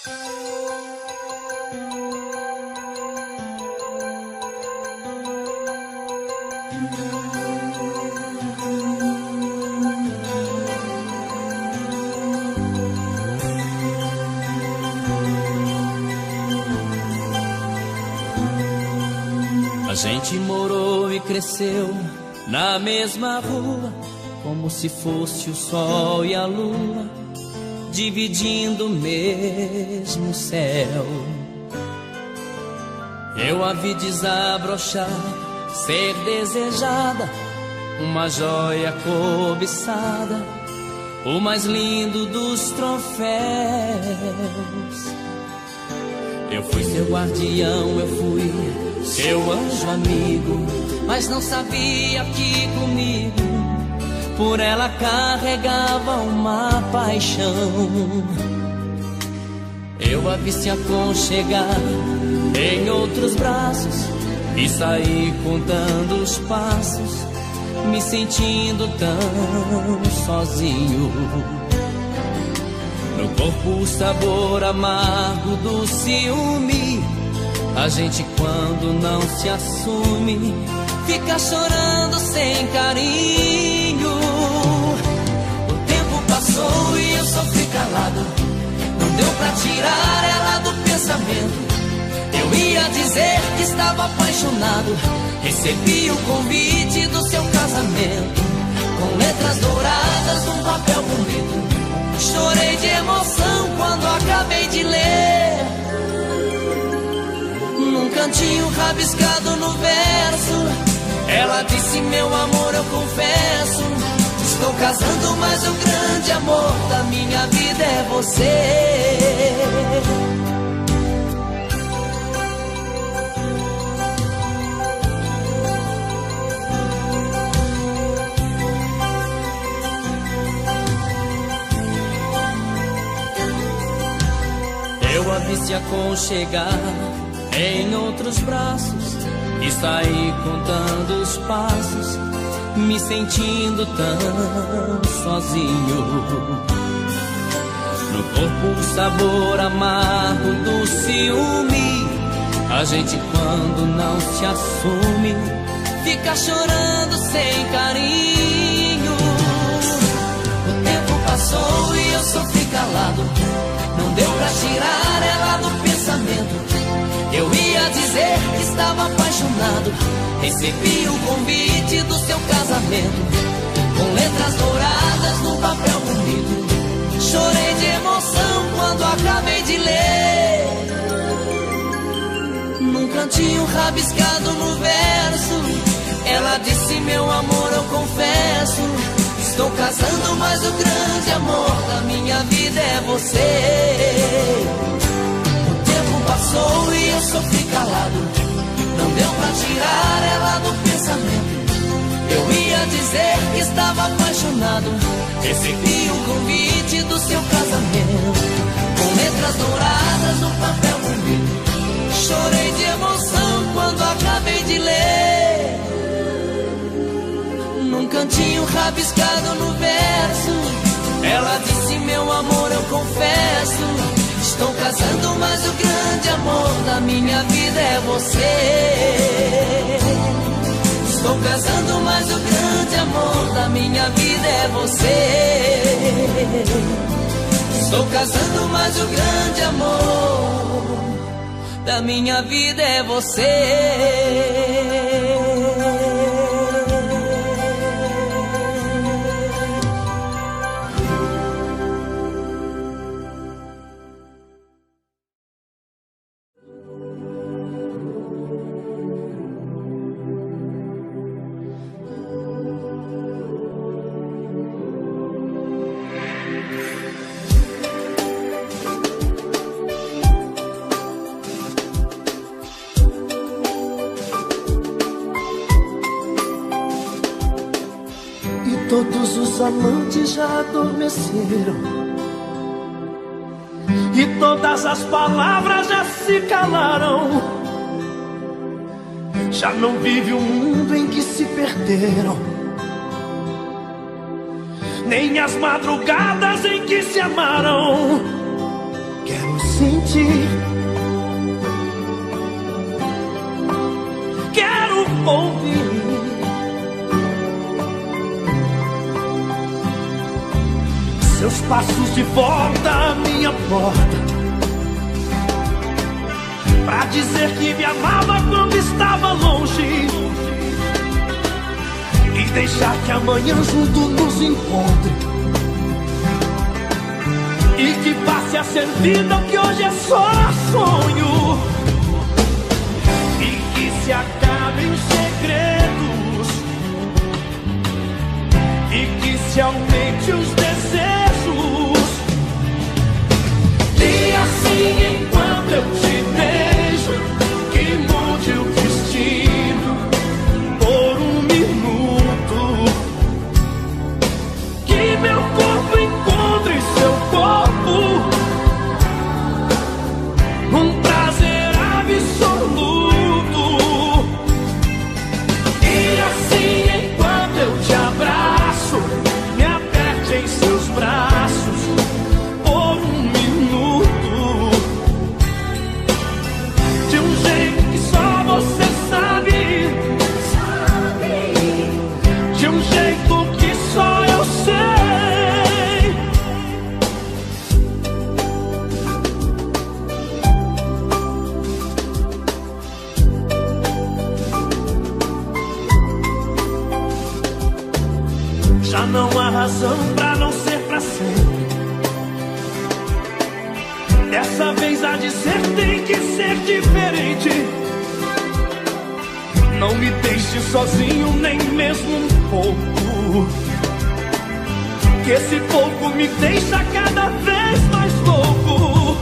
A gente morou e cresceu na mesma rua, como se fosse o sol e a lua, dividindo o mesmo céu. Eu a vi desabrochar, ser desejada, uma joia cobiçada, o mais lindo dos troféus. Eu fui seu guardião, eu fui seu anjo amigo, mas não sabia que comigo por ela carregava uma paixão. Eu a vi se aconchegar em outros braços e saí contando os passos, me sentindo tão sozinho. No corpo o sabor amargo do ciúme. A gente quando não se assume fica chorando sem carinho. O tempo passou e eu sofri calado, não deu pra tirar ela do pensamento. Eu ia dizer que estava apaixonado, recebi o convite do seu casamento, com letras douradas num papel bonito. Chorei de emoção quando acabei de ler, num cantinho rabiscado no verso, ela disse: meu amor, eu confesso, estou casando, mas o grande amor da minha vida é você. Eu a vi se aconchegar em outros braços e saí contando os passos, me sentindo tão sozinho. No corpo o sabor amargo do ciúme. A gente quando não se assume fica chorando sem carinho. O tempo passou e eu sofri calado, não deu pra tirar ela do pensamento. Eu ia dizer que estava apaixonado, recebi o convite do seu casamento, com letras douradas no papel bonito. Chorei de emoção quando acabei de ler, num cantinho rabiscado no verso, ela disse: meu amor, eu confesso, estou casando, mas o grande amor da minha vida é você. O tempo passou e eu sofri calado, não deu pra tirar ela do pensamento. Eu ia dizer que estava apaixonado, recebi o convite do seu casamento, com letras douradas no papel bonito. Chorei de emoção quando acabei de ler, num cantinho rabiscado no verso, ela disse: meu amor, eu confesso, estou casando, mas o grande amor da minha vida é você. Estou casando, mas o grande amor da minha vida é você. Estou casando, mas o grande amor da minha vida é você. Todos os amantes já adormeceram e todas as palavras já se calaram. Já não vive o mundo em que se perderam, nem as madrugadas em que se amaram. Quero sentir. Quero ouvir seus passos de volta à minha porta, pra dizer que me amava quando estava longe, e deixar que amanhã junto nos encontre, e que passe a ser vida o que hoje é só sonho, e que se acabem os segredos, e que se aumente os desejos. E assim, enquanto eu te beijo, que mude o destino por um minuto, que meu corpo encontre seu corpo, um prazer absoluto. E assim, enquanto eu te abraço, me aperte em seus braços por um minuto, de um jeito que só você sabe, de um jeito que só eu sei. Já não há razão pra não ser pra sempre. Dessa vez há de ser, tem que ser diferente. Não me deixe sozinho nem mesmo um pouco, que esse pouco me deixa cada vez mais louco.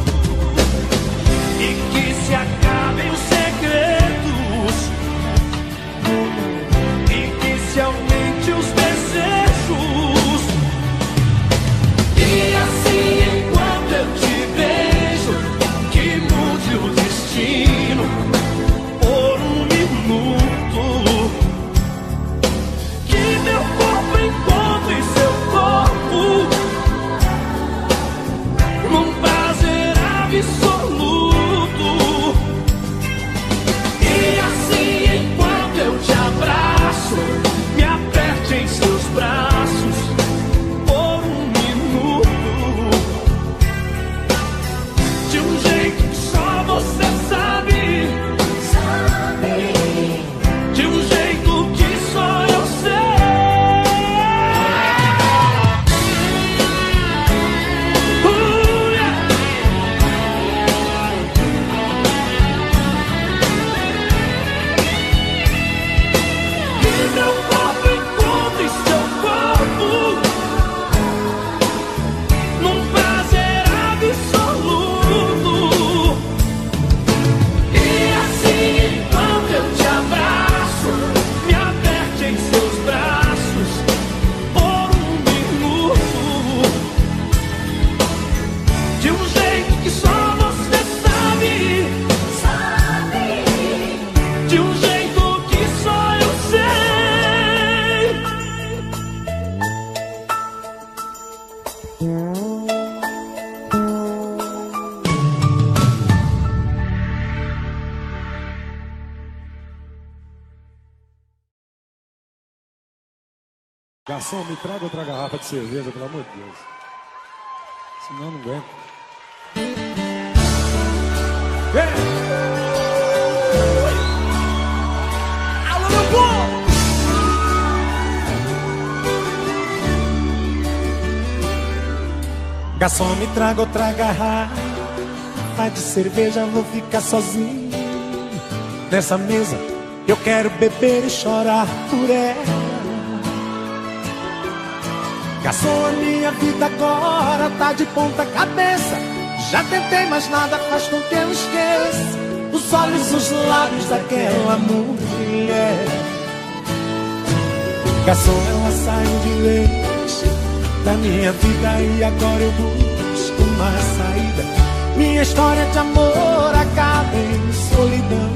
E que se acabem os segredos, e que se aumente os desejos. E assim, enquanto eu te beijo, que mude o destino por um minuto, que meu corpo encontre seu corpo, num prazer absoluto. E assim, enquanto eu te abraço, me aperte em seus braços por um minuto, de um jeito que só você sabe, de um jeito que só eu sei. Yeah. Que meu corpo encontre seu corpo, num prazer absoluto. E assim, enquanto eu te abraço, me aperte em seus braços por um minuto, de um jeito que só você sabe, de um jeito que só eu sei. Garçom, me traga outra garrafa de cerveja, pelo amor de Deus. Senão eu não aguento. Alô, meu povo! Garçom, me traga outra garrafa de cerveja, vou ficar sozinho nessa mesa. Eu quero beber e chorar por ela. Garçom, a minha vida agora tá de ponta cabeça. Já tentei, mas nada faz com que eu esqueça os olhos, os lábios daquela mulher. Garçom, ela saiu de vez da minha vida e agora eu busco uma saída. Minha história de amor acaba em solidão.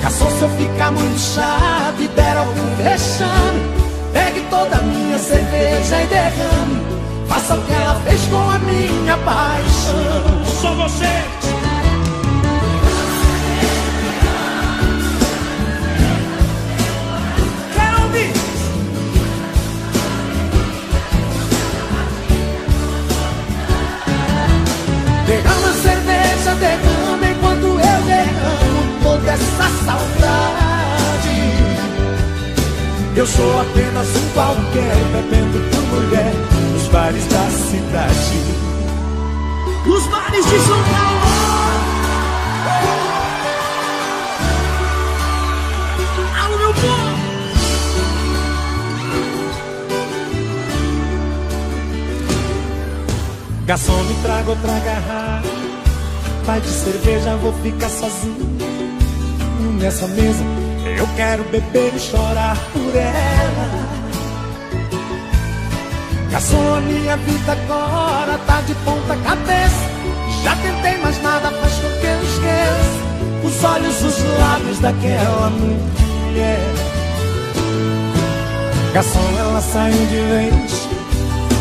Garçom, se eu ficar muito chato e der algum vexame, pegue toda a minha cerveja e derrame. Faça o que ela fez com a minha paixão. vocês. Quero ouvir. Derrama cerveja, derrama enquanto eu derramo toda essa saudade. Eu sou apenas um qualquer, bebendo por mulher nos bares da cidade. Os bares de São Paulo. Alô, meu povo. Garçom, me traga outra garrafa. Vai de cerveja, vou ficar sozinho nessa mesa. Eu quero beber e chorar por ela. Garçom, a minha vida agora tá de ponta cabeça. Já tentei, mas nada faz com que eu esqueça os olhos, os lábios daquela mulher. Garçom, ela saiu de vez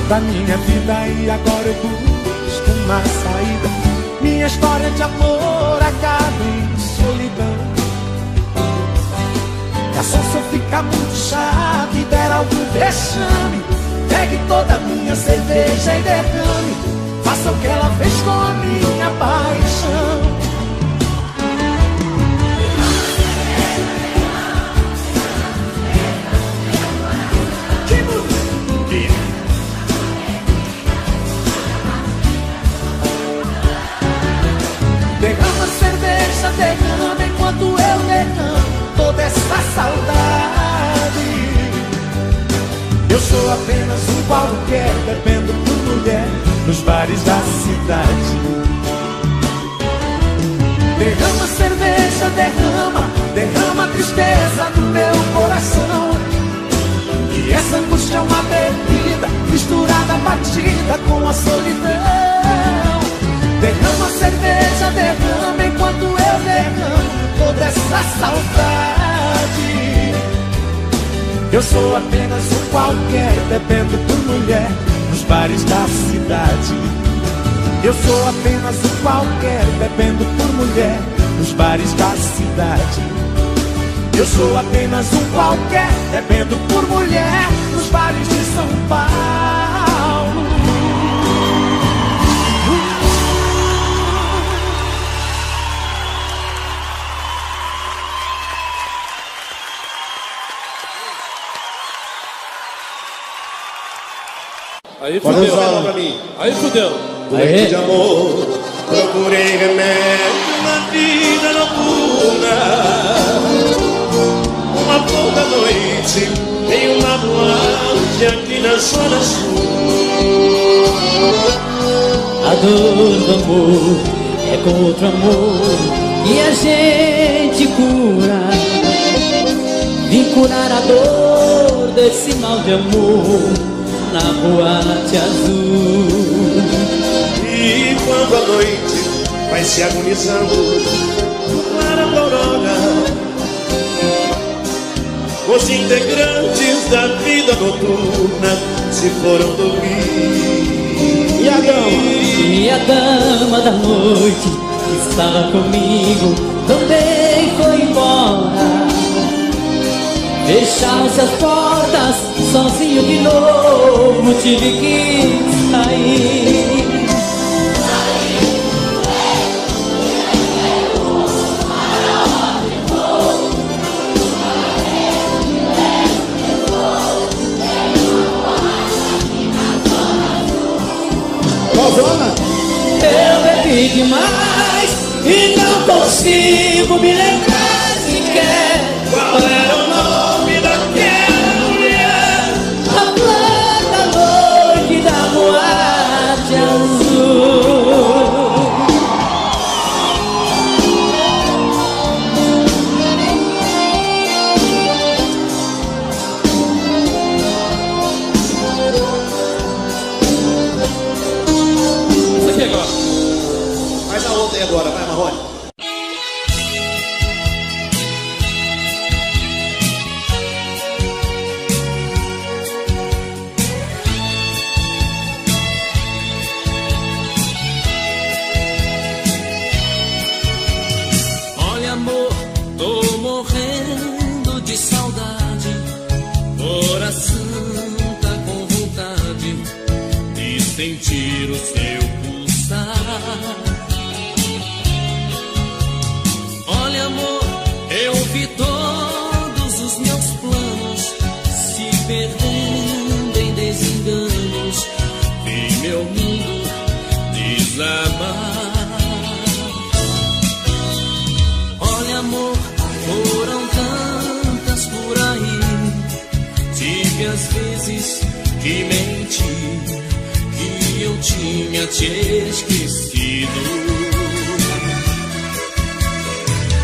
da minha vida e agora eu busco uma saída. Minha história de amor acaba em solidão. Garçom, se eu ficar muito chato e der algum vexame, pegue toda a minha cerveja e derrame. Faça o que ela fez com a minha paixão. Derrama cerveja, derrama enquanto eu derramo toda essa saudade. Eu sou apenas um qualquer, bebendo por mulher nos bares da cidade. Derrama cerveja, derrama, derrama a tristeza do meu coração. E essa angústia é uma bebida misturada, batida com a solidão. Derrama cerveja, derrama enquanto eu derramo toda essa saudade. Eu sou apenas um qualquer, bebendo por mulher nos bares da cidade. Eu sou apenas um qualquer, bebendo por mulher nos bares da cidade. Eu sou apenas um qualquer, bebendo por mulher nos bares de São Paulo. Aí fudeu. Aí fudeu. Leite de amor, procurei remédio na vida noturna. Uma flor da noite em uma boate aqui na zona sul. A dor do amor é com outro amor e a gente cura. Vim curar a dor desse mal de amor na boate azul. E quando a noite vai se agonizando, clara aurora, os integrantes da vida noturna se foram dormir. E a dama da noite que estava comigo também foi embora. Fecharam-se as portas, sozinho de novo tive que sair. Eu bebi demais e não consigo me lembrar sequer qual era o nome daquela mulher. A flor da noite da boate azul. Isso aqui agora. Faz a outra aí agora, vai, Marrone. sentir o seu pulsar. Olha, amor, eu vi todos os meus planos se perdendo em desenganos. Vi meu mundo desabar. Olha, amor, foram tantas por aí. Tive às vezes que menti, que eu tinha te esquecido.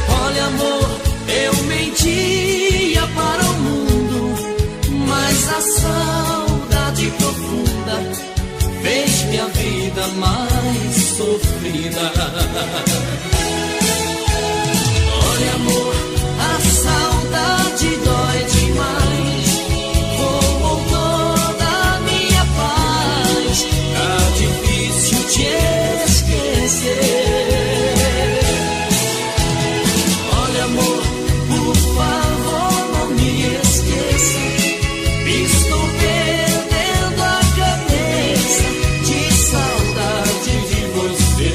Olha, amor, eu mentia para o mundo, mas a saudade profunda fez minha vida mais sofrida. Olha, amor, a saudade dói demais. Roubou toda a minha paz. Tá difícil te esquecer. Olha, amor, por favor, não me esqueça. Estou perdendo a cabeça de saudade de você.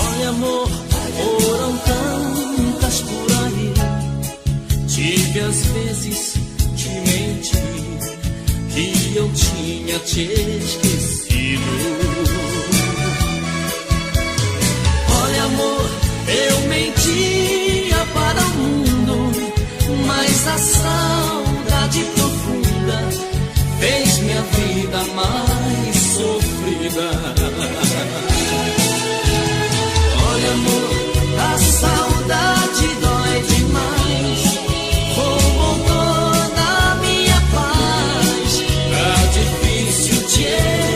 Olha, amor, foram tantas por aí. Tive às vezes que menti, que eu tinha te esquecido. Olha, amor, eu mentia para o mundo, mas a saudade profunda fez minha vida mais sofrida. Olha, amor, a saudade dói demais. Roubou toda a minha paz. Tá difícil te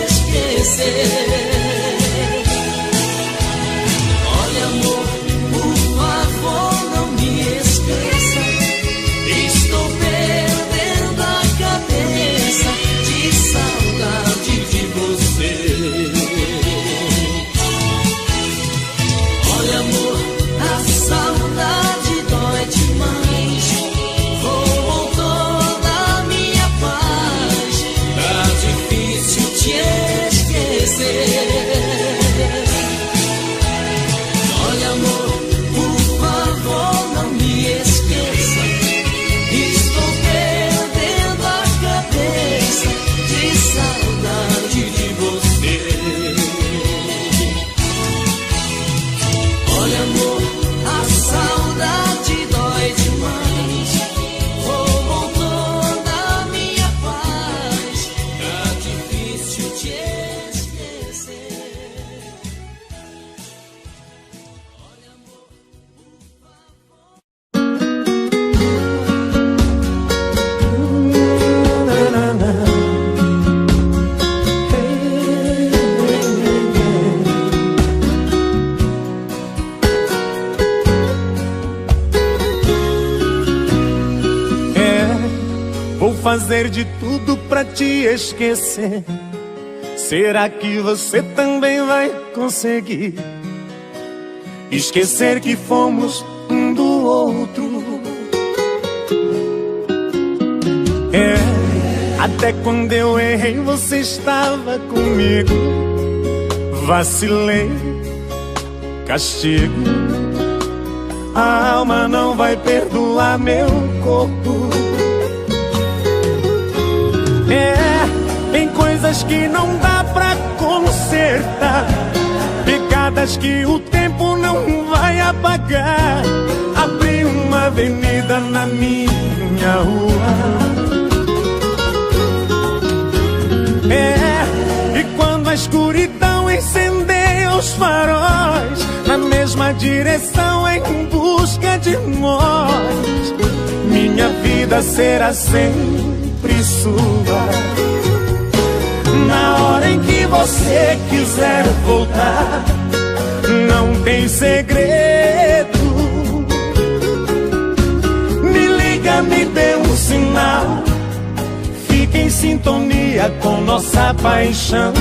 esquecer. Olha, amor, por favor, não me esqueça. Estou perdendo a cabeça de saudade de você. Olha, amor, a saudade dói demais. Roubou toda a minha paz. Tá difícil te esquecer. Olha, amor, por favor, não me esqueça. Estou perdendo a cabeça de saudade de você. Olha, amor, a saudade dói demais. Roubou toda a minha paz. Tá difícil te esquecer. Olha, amor, vou fazer de tudo pra te esquecer. Será que você também vai conseguir esquecer que fomos um do outro? Até quando eu errei você estava comigo. Vacilei, castigo. A alma não vai perdoar meu corpo. Tem coisas que não dá pra consertar, pegadas que o tempo não vai apagar. Abri uma avenida na minha rua. E quando a escuridão incendeia os faróis, na mesma direção em busca de nós, minha vida será sempre sua. Na hora em que você quiser voltar, não tem segredo. Me liga, me dê um sinal. Fiquem sintonia com nossa paixão.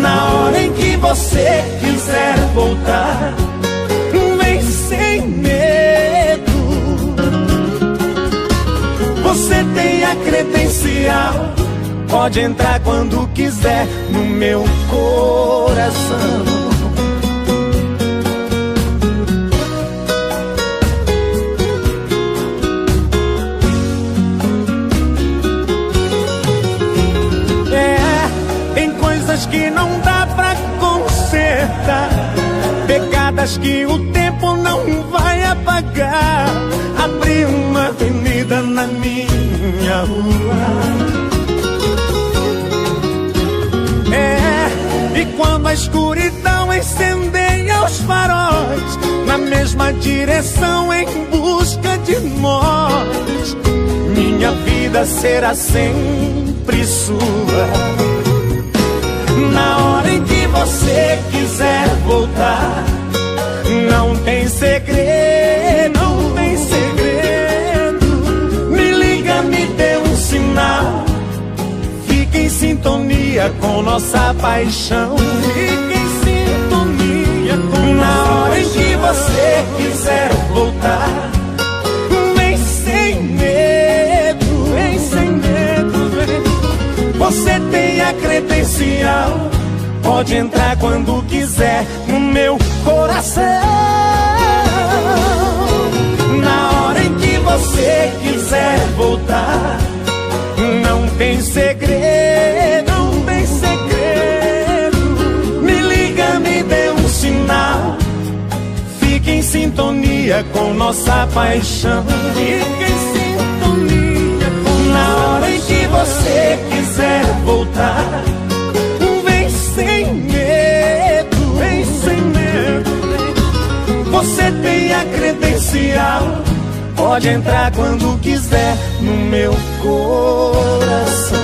Na hora em que você quiser voltar, vem sem medo. Você tem a credencial, pode entrar quando quiser no meu coração. Que não dá pra consertar, pegadas que o tempo não vai apagar. Abri uma avenida na minha rua, e quando a escuridão incendeia os faróis, na mesma direção em busca de nós, minha vida será sempre sua. Na hora em que você quiser voltar, não tem segredo, não tem segredo. Me liga, me dê um sinal, fique em sintonia com nossa paixão. Fique em sintonia com na hora em que você quiser voltar, vem sem medo, vem sem medo, vem. Você tem a credencial, pode entrar quando quiser no meu coração. Na hora em que você quiser voltar, não tem segredo, não tem segredo. Me liga, me dê um sinal, fique em sintonia com nossa paixão. Fique em sintonia com na hora em que você quiser voltar, vem sem medo, vem sem medo. Você tem a credencial, pode entrar quando quiser no meu coração.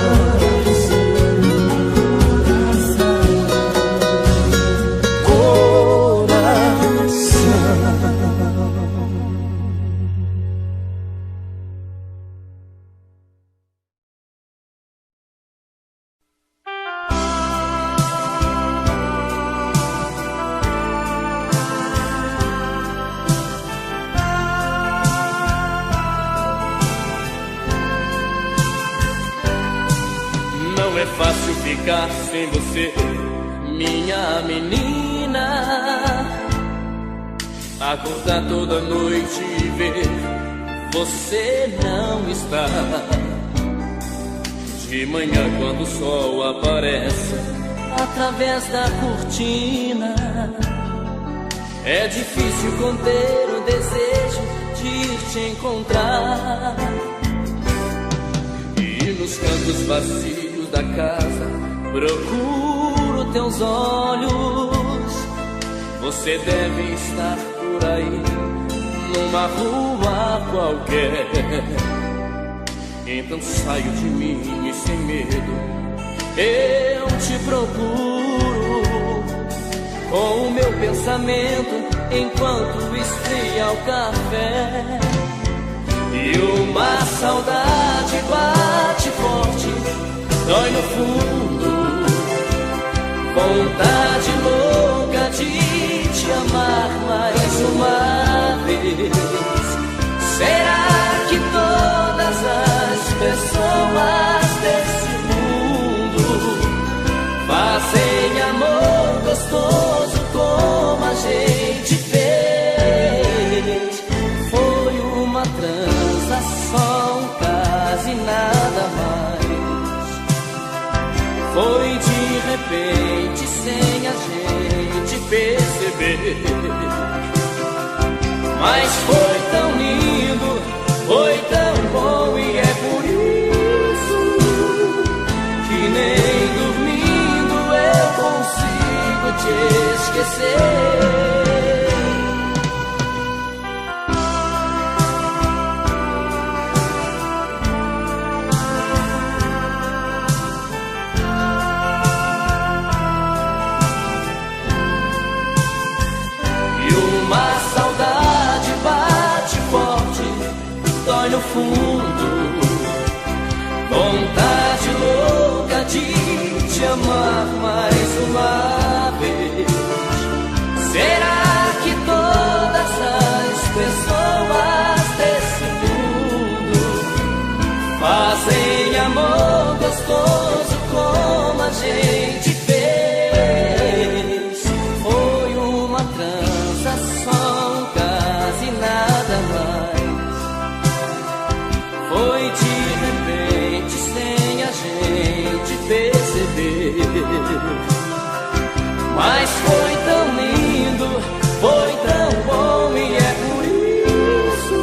Não é fácil ficar sem você, minha menina. Acordar toda noite e ver você não está. De manhã quando o sol aparece através da cortina, é difícil conter o desejo de ir te encontrar. E nos cantos vazios da casa procuro teus olhos. Você deve estar por aí, numa rua qualquer. Então saio de mim e sem medo eu te procuro, com o meu pensamento enquanto esfria o café. E uma saudade bate forte, dói no fundo, vontade louca de te amar mais uma vez. Será que todas as pessoas desse mundo fazem amor gostoso como a gente fez? Foi uma transa, só um caso e nada mais. Foi de repente, sem a gente perceber. Mas foi tão lindo, foi tão bom, e é por isso que nem dormindo eu consigo te esquecer. No fundo, Vontade louca de te amar mais uma vez. Será que todas as pessoas desse mundo fazem amor gostoso como a gente fez? Foi uma transação, quase nada mais. Foi de repente, sem a gente perceber. Mas foi tão lindo, foi tão bom, e é por isso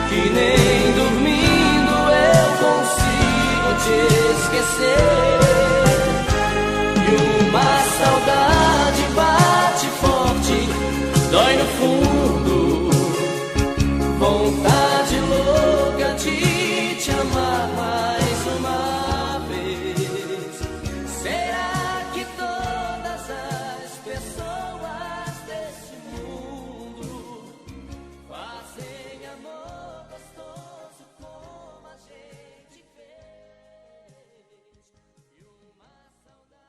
que nem dormindo eu consigo te esquecer. E uma saudade bate forte, dói no fundo. Vontade louca de te amar mais uma vez. Será que todas as pessoas desse mundo fazem amor gostoso como a gente fez? E uma saudade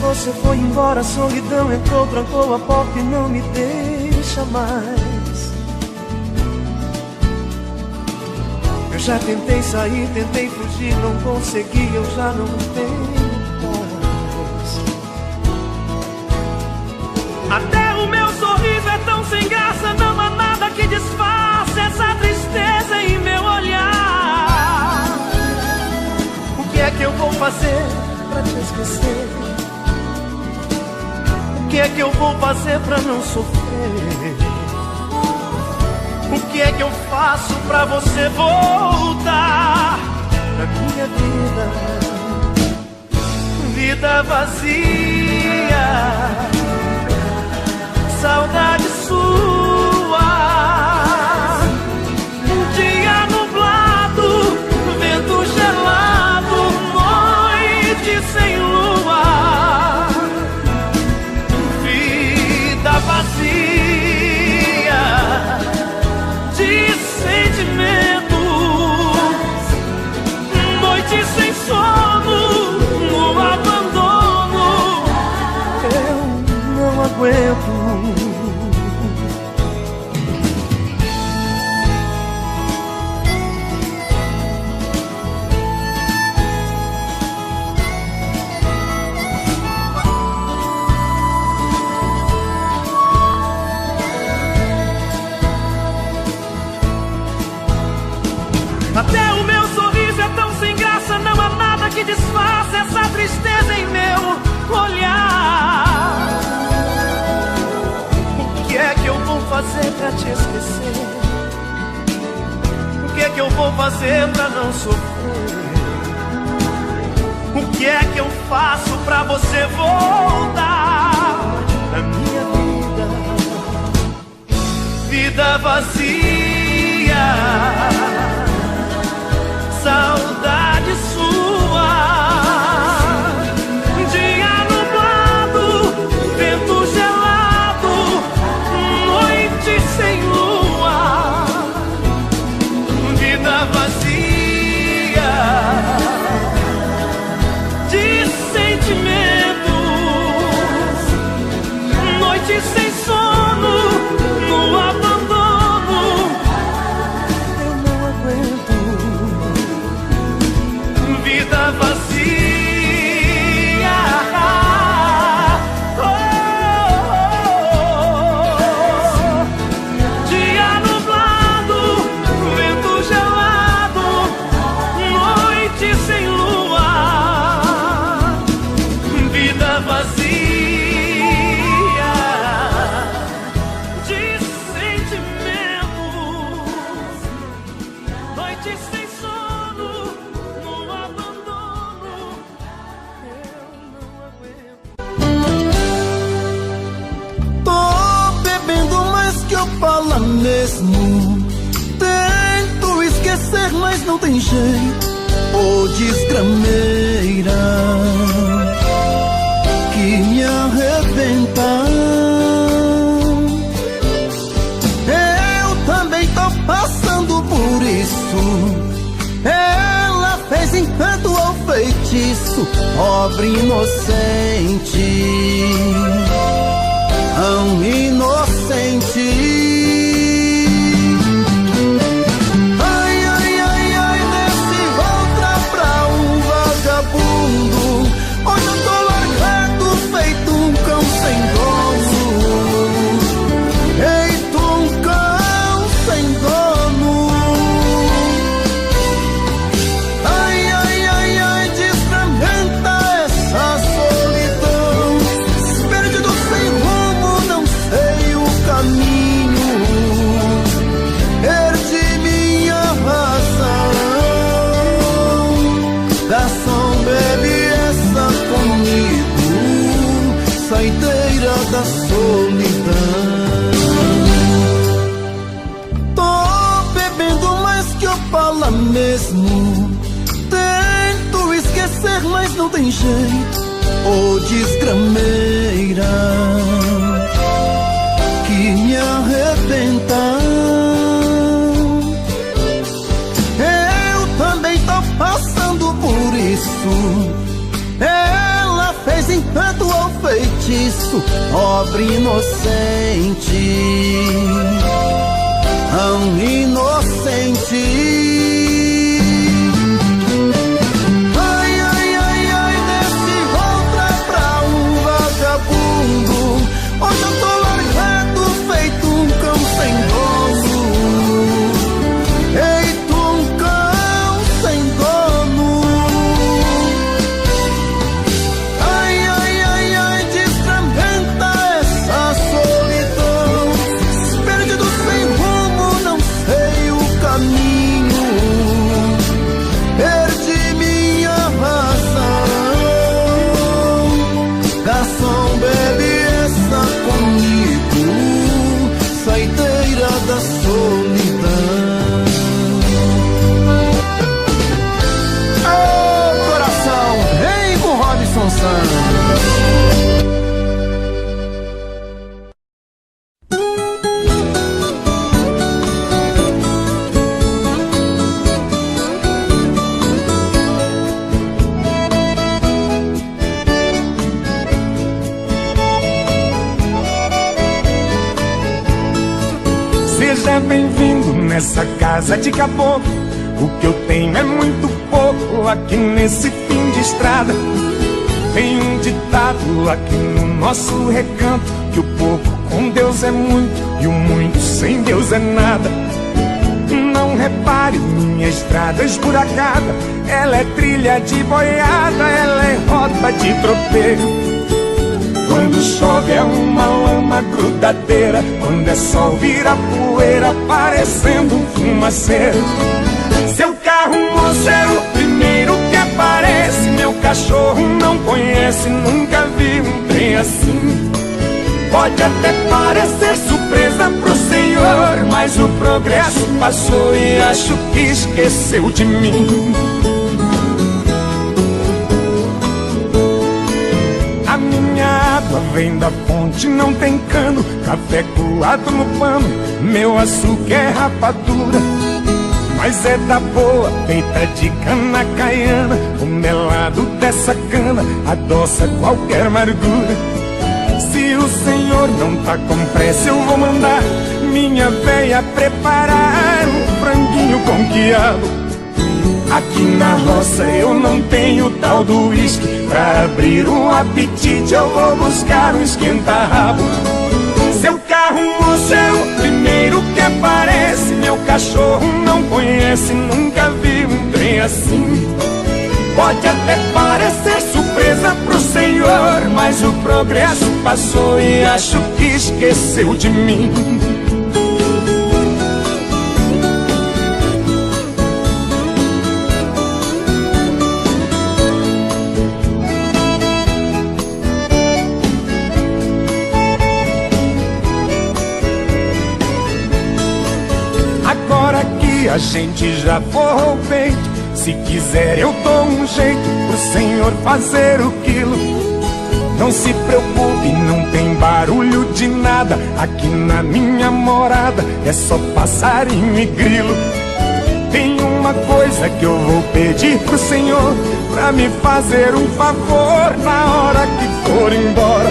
Você foi embora, a solidão entrou, trancou a porta e não me deixa mais. Eu já tentei sair, tentei fugir, não consegui, eu já não tenho paz. Até o meu sorriso é tão sem graça, não há nada que disfarce essa tristeza em meu olhar. O que é que eu vou fazer pra te esquecer? O que é que eu vou fazer pra não sofrer? O que é que eu faço pra você voltar pra minha vida? Vida vazia, saudade sua. Um dia nublado, vento gelado, noite sem lua. Vazia de sentimentos, noite sem sono, no abandono. Eu não aguento. Até o meu sorriso é tão sem graça, não há nada que disfarce essa tristeza em meu olhar. O que é que eu vou fazer pra te esquecer? O que é que eu vou fazer pra não sofrer? O que é que eu faço pra você voltar na minha vida? Vida vazia, saudade sua. Dia nublado, vento gelado, noite sem lua. Vida vazia de sentimentos, noite sem sono, no abandono. mesmo. Tento esquecer, mas não tem jeito. Ô desgrameira que me arrebenta. Eu também tô passando por isso. Ela fez encanto ou feitiço, pobre inocente, tão inocente. Hoje eu tô largado, feito um cão sem dono. Feito um cão sem dono. Ai, ai, ai, ai, desfragmenta essa solidão. Perdido sem rumo, não sei o caminho. Perdi minha razão. Garçom, bebe comigo, saideira da solidão. Tô bebendo mais que Opala mesmo. Tento esquecer, mas não tem jeito. Ô desgrameira que me arrebenta. Eu também tô passando por isso. Ela fez encanto ou feitiço, pobre inocente, tão inocente. Ai, ai, ai, ai, desse outra pra um vagabundo. Hoje eu tô largado, feito um cão sem dono. Feito um cão sem dono. Perdi minha razão. Garçom, bebe essa comigo, saideira da solidão. Ô coração, vem com Robson Santos. Seja bem-vindo nessa casa de caboclo. O que eu tenho é muito pouco aqui nesse fim de estrada. Tem um ditado aqui no nosso recanto, que o pouco com Deus é muito e o muito sem Deus é nada. Não repare minha estrada esburacada, ela é trilha de boiada, ela é rota de tropeiro. Quando chove é uma lama grudadeira, quando é sol vira poeira, parecendo um fumaceiro. Seu carro, moço, é o primeiro que aparece. Meu cachorro não conhece, nunca vi um trem assim. Pode até parecer surpresa pro senhor, mas o progresso passou e acho que esqueceu de mim. A minha água vem da fonte, não tem cano, café coado no pano, meu açúcar é rapadura, mas é da boa, feita de cana caiana. O melado dessa cana adoça qualquer amargura. Se o senhor não tá com pressa, eu vou mandar minha véia preparar um franguinho com quiabo. Aqui na roça eu não tenho tal do uísque, pra abrir um apetite eu vou buscar um esquenta-rabo. Seu carro, moço, é o primeiro que aparece. Meu cachorro não conhece, nunca vi um trem assim. Pode até parecer surpresa pro senhor, mas o progresso passou e acho que esqueceu de mim. gente já forrou o peito. Se quiser eu dou um jeito pro senhor fazer o quilo. Não se preocupe, não tem barulho de nada. Aqui na minha morada é só passarinho e grilo. Tem uma coisa que eu vou pedir pro senhor, pra me fazer um favor na hora que for embora.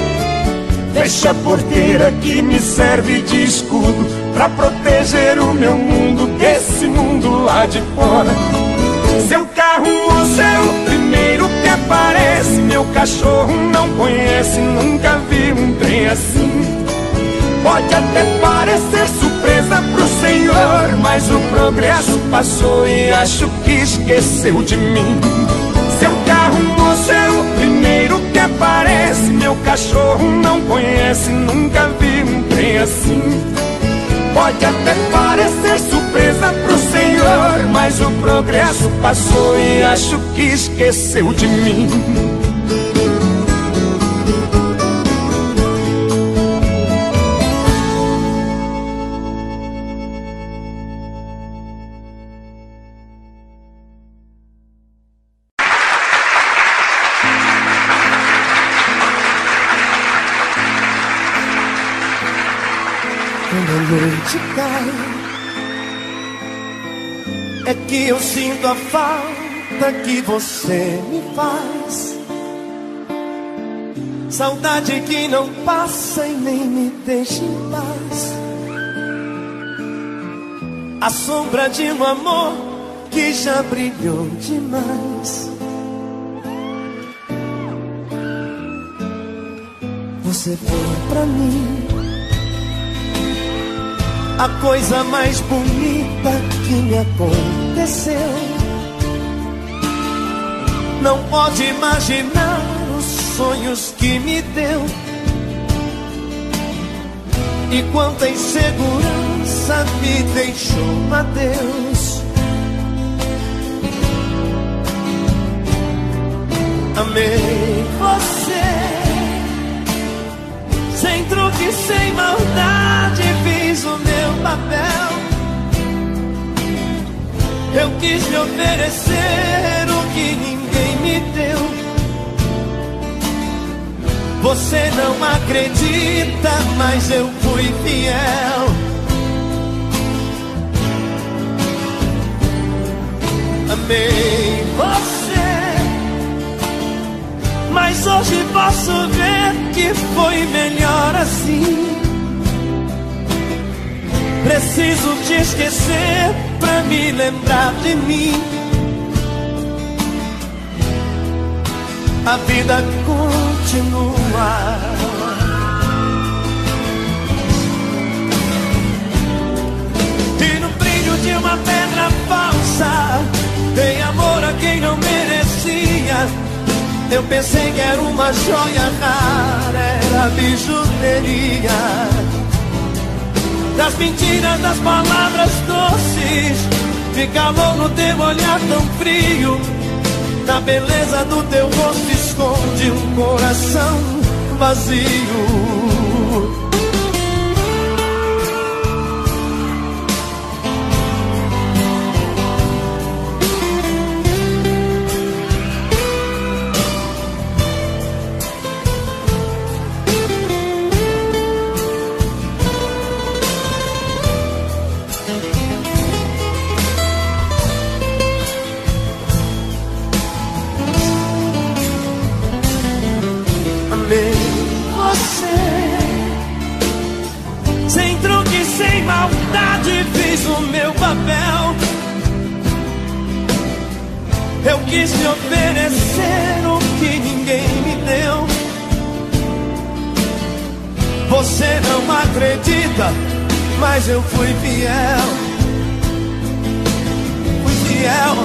Fecha a porteira que me serve de escudo, pra proteger o meu mundo desse mundo lá de fora. Seu carro, moço, é o primeiro que aparece. Meu cachorro não conhece, nunca vi um trem assim. Pode até parecer surpresa pro senhor, mas o progresso passou e acho que esqueceu de mim. Seu carro, moço, é o primeiro que aparece. Meu cachorro não conhece, nunca vi um trem assim. Pode até parecer surpresa pro senhor, mas o progresso passou e acho que esqueceu de mim. Quando a noite cai, é que eu sinto a falta que você me faz. Saudade que não passa e nem me deixa em paz. A sombra de um amor que já brilhou demais. Você foi pra mim a coisa mais bonita que me aconteceu. Não pode imaginar os sonhos que me deu. E quanta insegurança me deixou um adeus. Amei você, sem truque, sem maldade, fiz o meu papel. Eu quis me oferecer o que ninguém me deu. Você não acredita, mas eu fui fiel. Amei você, mas hoje posso ver que foi melhor assim. Preciso te esquecer pra me lembrar de mim. A vida continua. E no brilho de uma pedra falsa dei amor a quem não merecia. Eu pensei que era uma joia rara, era bijuteria. Das mentiras, das palavras doces, de calor no teu olhar tão frio. Na beleza do teu rosto esconde um coração vazio. Eu quis te oferecer o que ninguém me deu. Você não acredita, mas eu fui fiel. Fui fiel.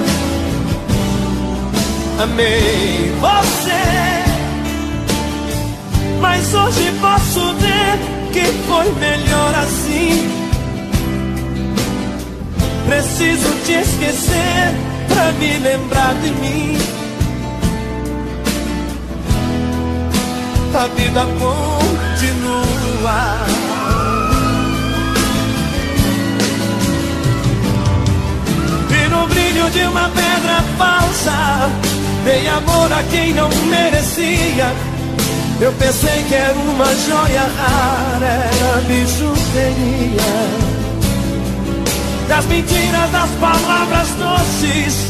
Amei você, mas hoje posso ver que foi melhor assim. Preciso te esquecer pra me lembrar de mim. A vida continua. filho de uma pedra falsa, dei amor a quem não merecia. Eu pensei que era uma joia rara, era bijuteria. Das mentiras, das palavras doces,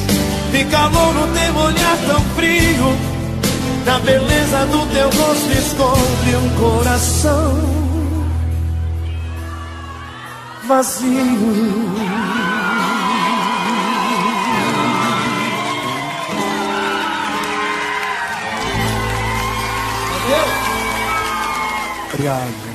de calor no teu olhar tão frio, da beleza do teu rosto esconde um coração vazio. Obrigado.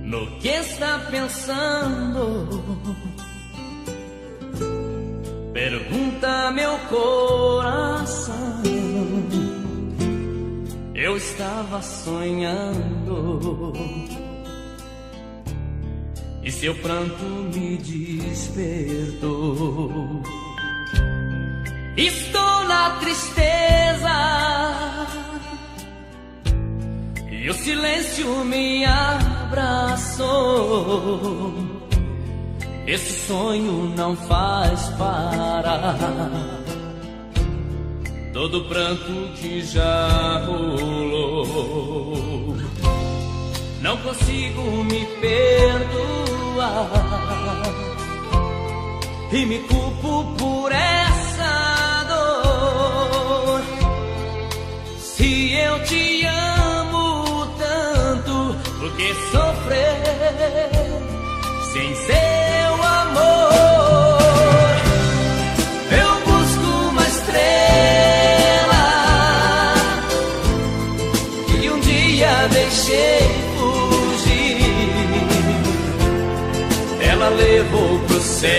No que está pensando? Pergunta meu coração. Eu estava sonhando e seu pranto me despertou. Estou na tristeza e o silêncio me abraçou. Esse sonho não faz parar todo pranto que já rolou. Não consigo me perdoar e me culpo por essa dor. Se eu te amo tanto, por que sofrer sem seu amor? Eu busco uma estrela que um dia deixei fugir. Ela levou pro céu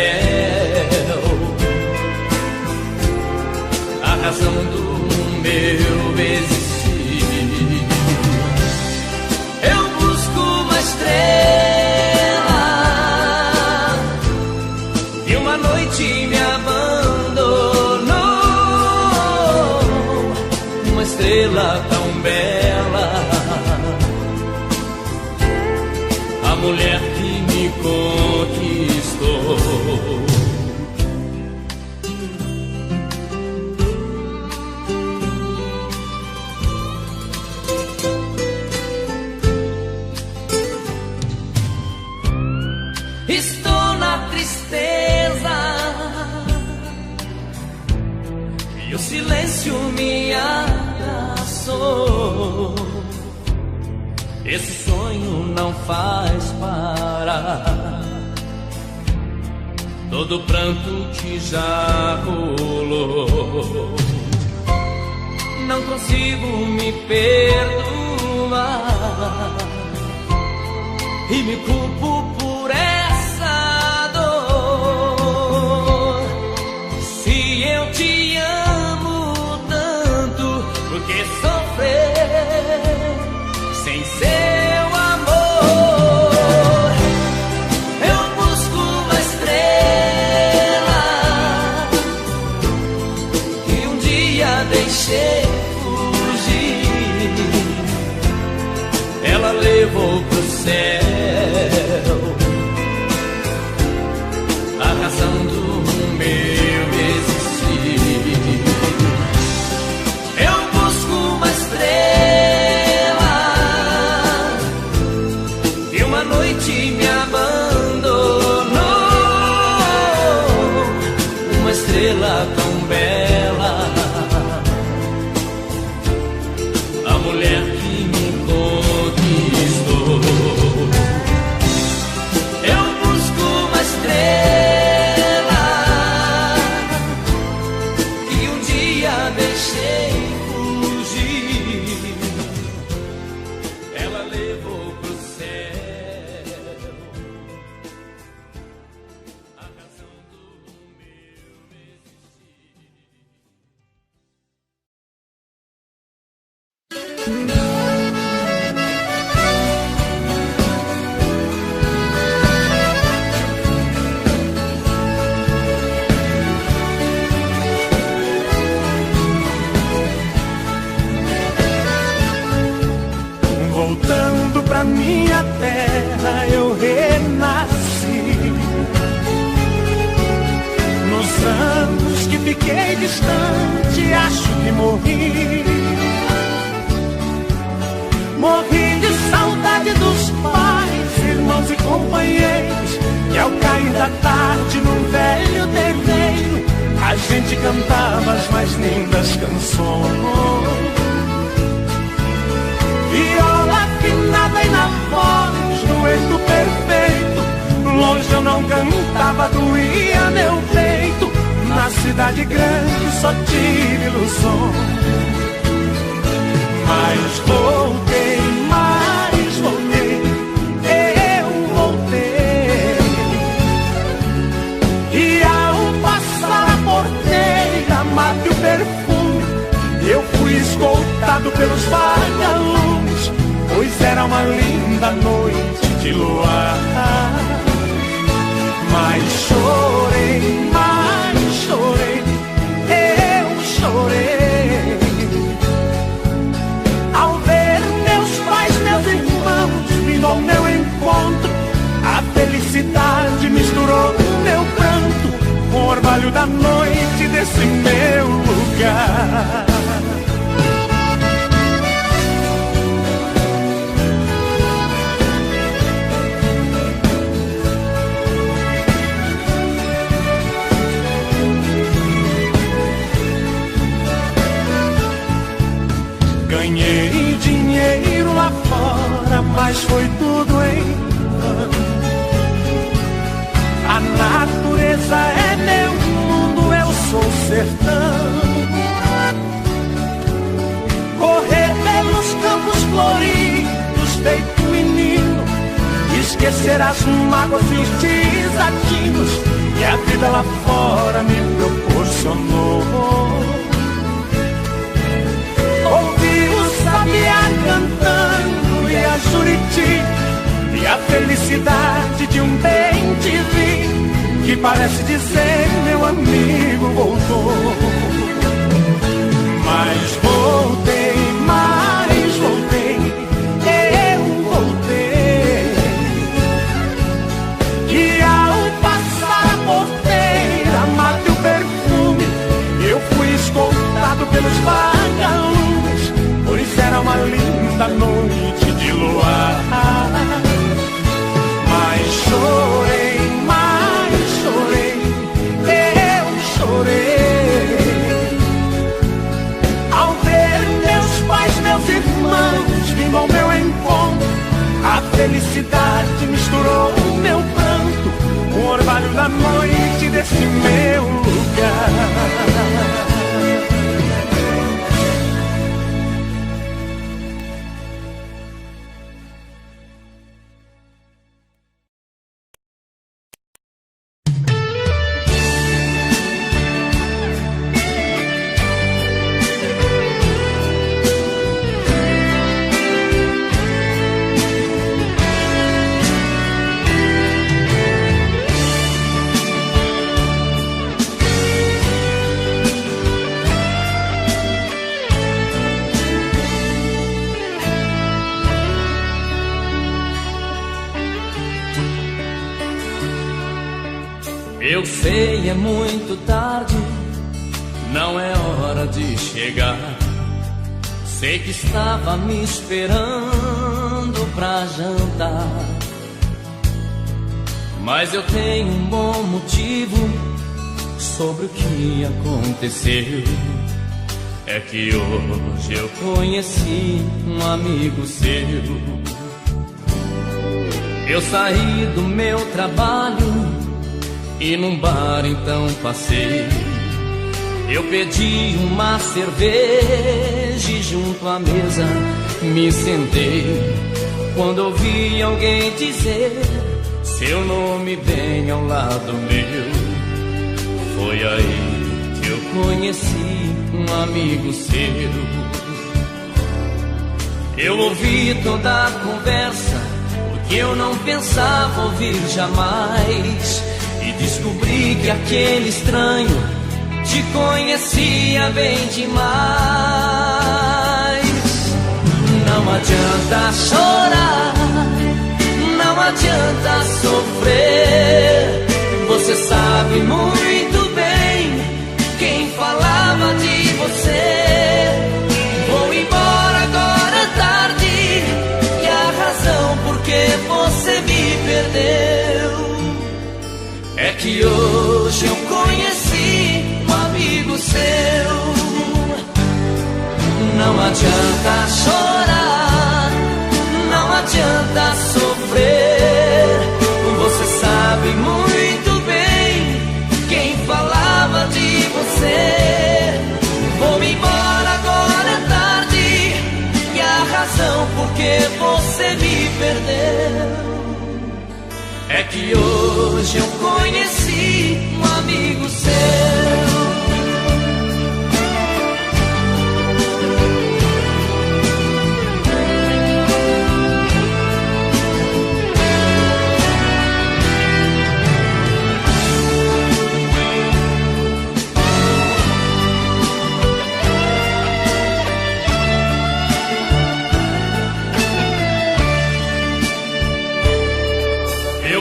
a razão do meu existir. Eu busco uma estrela e uma noite me abandonou. Uma estrela tão bela, a mulher que me conquistou. Estou na tristeza e o silêncio me abraçou. Esse sonho não faz parar todo pranto que já rolou. Não consigo me perdoar e me culpo por essa dor. Se eu te amo tanto, por que sofrer sem seu amor? Eu busco uma estrela que um dia deixei fugir. Ela levou pro céu a razão do meu existir. Eu busco uma estrela e uma noite me abandonou. Uma estrela tão bela, a mulher que me conquistou. voltando pra minha terra eu renasci. Nos anos que fiquei distante, acho que morri. Morri de saudade dos pais, irmãos e companheiros, que ao cair da tarde num velho terreiro a gente cantava as mais lindas canções. Viola afinada e na voz, dueto perfeito. Longe eu não cantava, doía meu peito. Na cidade grande só tive ilusão. Mas voltei, eu voltei. E ao passar a porteira, mate o perfume, eu fui escoltado pelos vagalumes, pois era uma linda noite de luar. Mas chorei, eu chorei, ao ver meus pais, meus irmãos vindo ao meu encontro. A felicidade misturou meu pranto com o orvalho da noite desse meu lugar. Ganhei dinheiro lá fora, mas foi tudo em vão. A natureza é meu mundo, eu sou sertão. Correr pelos campos floridos, feito menino, esquecer as mágoas e os desatinos que a vida lá fora me proporcionou. Ouvi o sabiá cantando e a Juriti, e a felicidade de um bem-te-vi, que parece dizer meu amigo voltou. Mas voltei, eu voltei. E ao passar a porteira, matei o perfume, eu fui escoltado pelos vagalumes, pois era uma linda noite de luar. Mas chorei, eu chorei, ao ver meus pais, meus irmãos vindo ao meu encontro. A felicidade misturou o meu pranto com o orvalho da noite desse meu lugar. Eu sei, é muito tarde, não é hora de chegar. Sei que estava me esperando pra jantar, mas eu tenho um bom motivo sobre o que aconteceu. É que hoje eu conheci um amigo seu. Eu saí do meu trabalho e num bar então passei. Eu pedi uma cerveja e junto à mesa me sentei. Quando ouvi alguém dizer seu nome bem ao lado meu, foi aí que eu conheci um amigo seu. Eu ouvi toda a conversa, o que eu não pensava ouvir jamais, e descobri que aquele estranho te conhecia bem demais. Não adianta chorar, não adianta sofrer. Você sabe muito bem quem falava de você. Vou embora, agora é tarde, e a razão por que você me perdeu é que hoje eu conheci um amigo seu. Não adianta chorar, não adianta sofrer. Você sabe muito bem quem falava de você. Vou embora, agora é tarde, e a razão por que você me perdeu é que hoje eu conheci um amigo seu.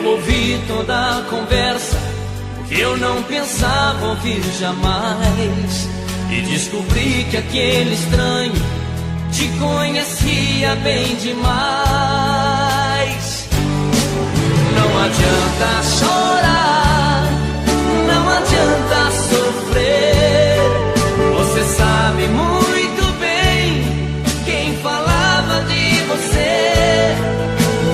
Ouvi toda a conversa que eu não pensava ouvir jamais, e descobri que aquele estranho te conhecia bem demais. Não adianta chorar, não adianta sofrer. Você sabe muito bem quem falava de você.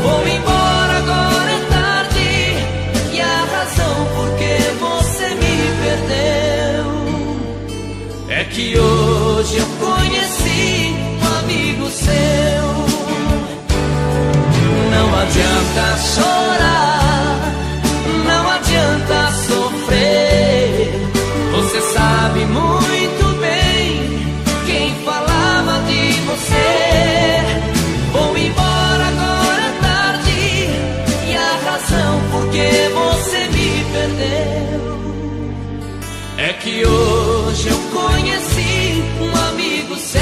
Vou embora, agora é tarde, e a razão por que você me perdeu é que hoje eu conheci um amigo seu. Não adianta chorar, não adianta sofrer. Você sabe muito bem quem falava de você. Vou embora, agora é tarde, e a razão por que você me perdeu é que hoje eu conheci um amigo seu.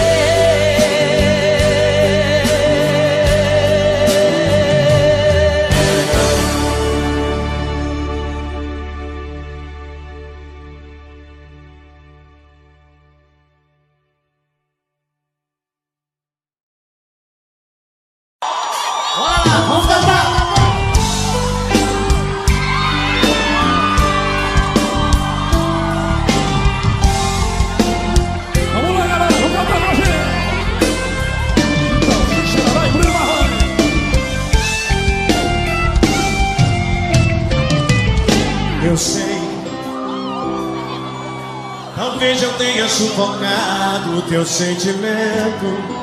Vamos cantar! Vamos lá, galera, vamos cantar pra gente. Vai, Bruno Marrone. Eu sei, talvez eu tenha sufocado o teu sentimento.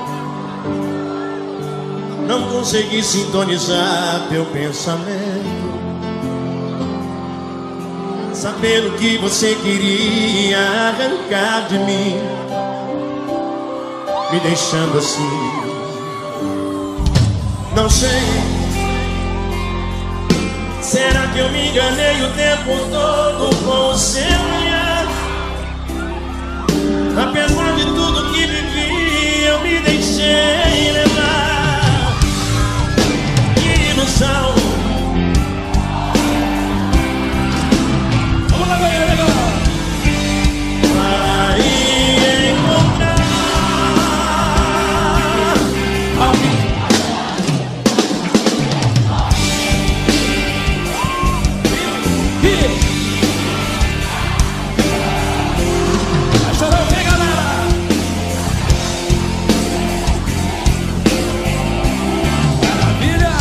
Não consegui sintonizar teu pensamento, sabendo que você queria arrancar de mim, me deixando assim. Não sei, será que eu me enganei o tempo todo com o seu olhar? Apesar de tudo que vivi, eu me deixei levar. Que ilusão. Vamos lá, galera. Vai encontrar alguém. Vai chorar, vem, galera. Maravilha.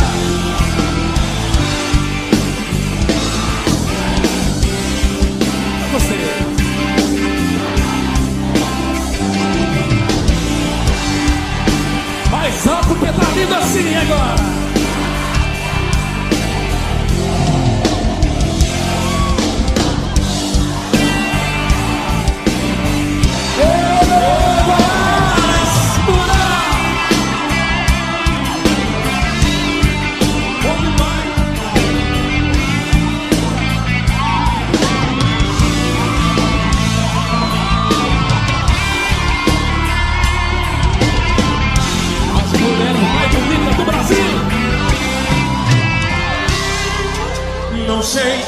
Você. Mais alto que tá lindo assim agora. As mulheres sei.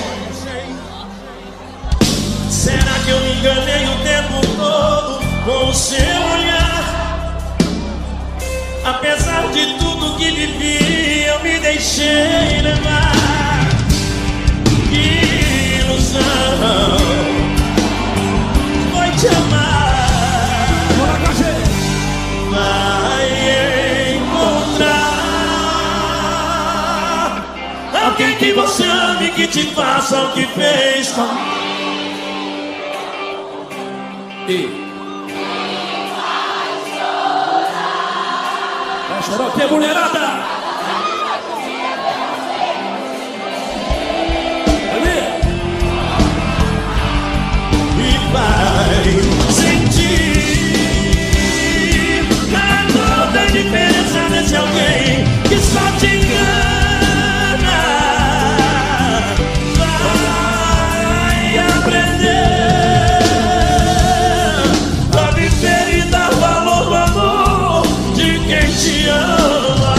Será que eu me enganei o tempo todo com o seu olhar? Apesar de tudo que vivi, eu me deixei levar. Que ilusão foi te amar. Bora com a gente. Vai encontrar alguém que você ame, que te faça o que fez comigo. Vai chorar o que, mulherada? E vai sentir a toda a diferença desse alguém que só te engana. Vai aprender a viver e dar valor ao amor de quem te ama.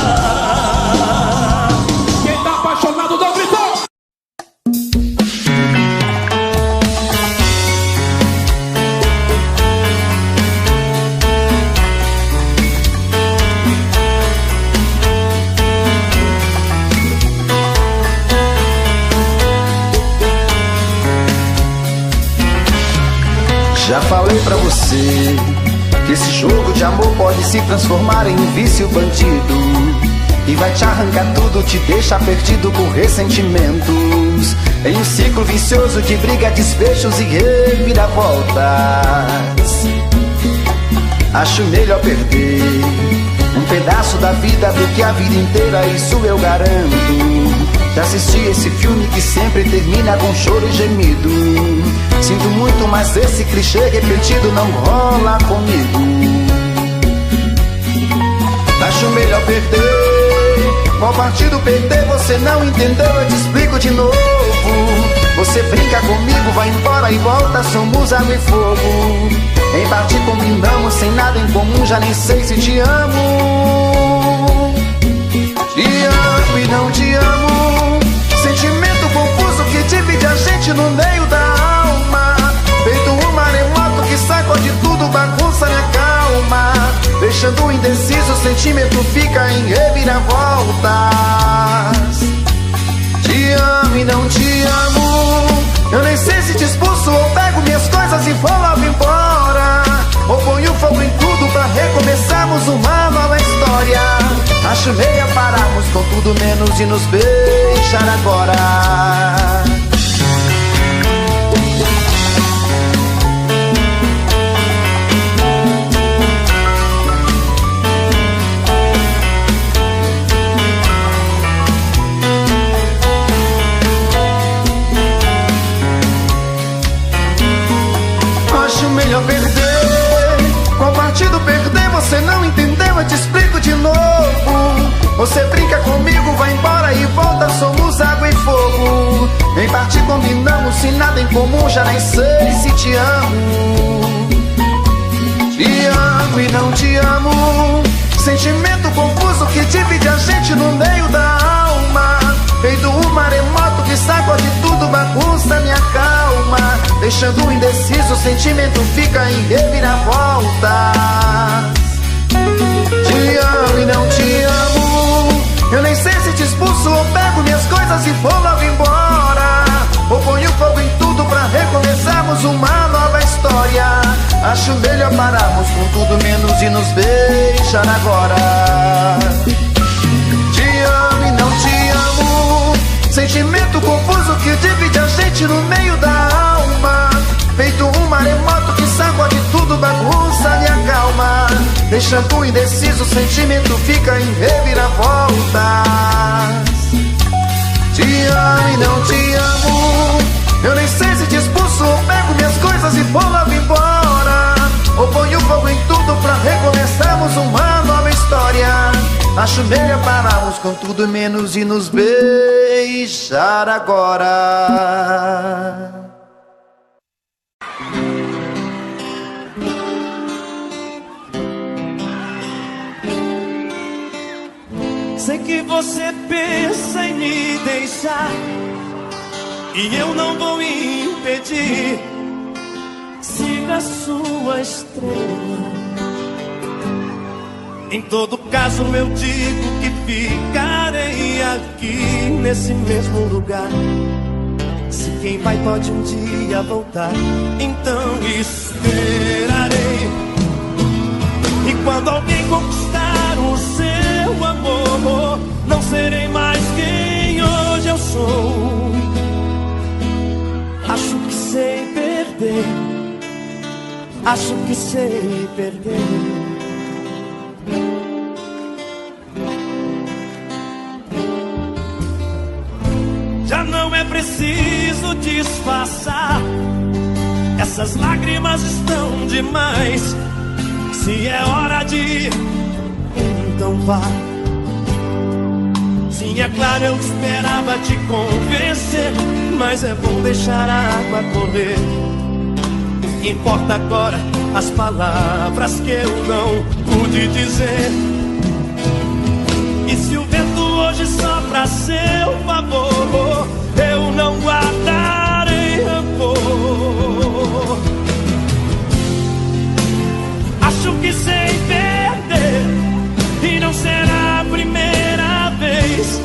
Quem tá apaixonado dá um grito. Já falei pra você que esse jogo de amor pode se transformar em um vício bandido e vai te arrancar tudo, te deixar perdido com ressentimentos, em um ciclo vicioso de briga, desfechos e reviravoltas. Acho melhor perder um pedaço da vida do que a vida inteira, isso eu garanto. Já assisti esse filme que sempre termina com choro e gemido. Sinto muito, mas esse clichê repetido não rola comigo. Acho melhor perder. Qual partido perder? Você não entendeu, eu te explico de novo. Você brinca comigo, vai embora e volta, somos água e fogo. Em parte combinamos, sem nada em comum, já nem sei se te amo. Te amo e não te amo. Sentimento confuso que divide a gente no meio da alma. Feito um maremoto que sacode tudo, bagunça minha calma. Deixando indeciso, o sentimento fica em reviravoltas. Te amo e não te amo. Eu nem sei se te expulso ou pego minhas coisas e vou logo embora, ou ponho fogo em tudo pra recomeçarmos uma nova história. Acho melhor pararmos com tudo menos e nos beijar agora. Acho melhor perder. Qual partido perder? Você não entendeu, eu te explico de novo. Você brinca comigo, vai embora e volta, somos água e fogo. Em parte combinamos, sem nada em comum, já nem sei se te amo. Te amo e não te amo. Sentimento confuso que divide a gente no meio da alma. Feito um maremoto que sacode tudo, bagunça minha calma. Deixando indeciso, o sentimento fica em reviravoltas. Te amo e não te amo. Eu nem sei se te expulso ou pego minhas coisas e vou logo embora, ou ponho fogo em tudo pra recomeçarmos uma nova história. Acho melhor pararmos com tudo menos e nos beijar agora. Te amo e não te amo. Sentimento confuso que divide a gente no meio da alma. Feito um maremoto que sacode tudo, bagunça minha calma. Deixando indeciso, o sentimento fica em reviravoltas. Te amo e não te amo. Eu nem sei se te expulso ou pego minhas coisas e vou logo embora, ou ponho fogo em tudo pra recomeçarmos uma nova história. Acho melhor pararmos com tudo menos e nos beijar agora. Sei que você pensa em me deixar, e eu não vou impedir. Siga a sua estrela. Em todo caso eu digo que ficarei aqui nesse mesmo lugar. Se quem vai pode um dia voltar, então esperarei. E quando alguém conquistar o seu amor, não serei mais quem hoje eu sou. Acho que sei perder, acho que sei perder. Já não é preciso disfarçar, essas lágrimas estão demais. Se é hora de ir, então vá. Sim, é claro, eu esperava te convencer, mas é bom deixar a água correr. O que importa agora, as palavras que eu não pude dizer. E se o vento hoje sopra a seu favor, eu não guardarei rancor. Acho que sei perder, e não será a primeira vez.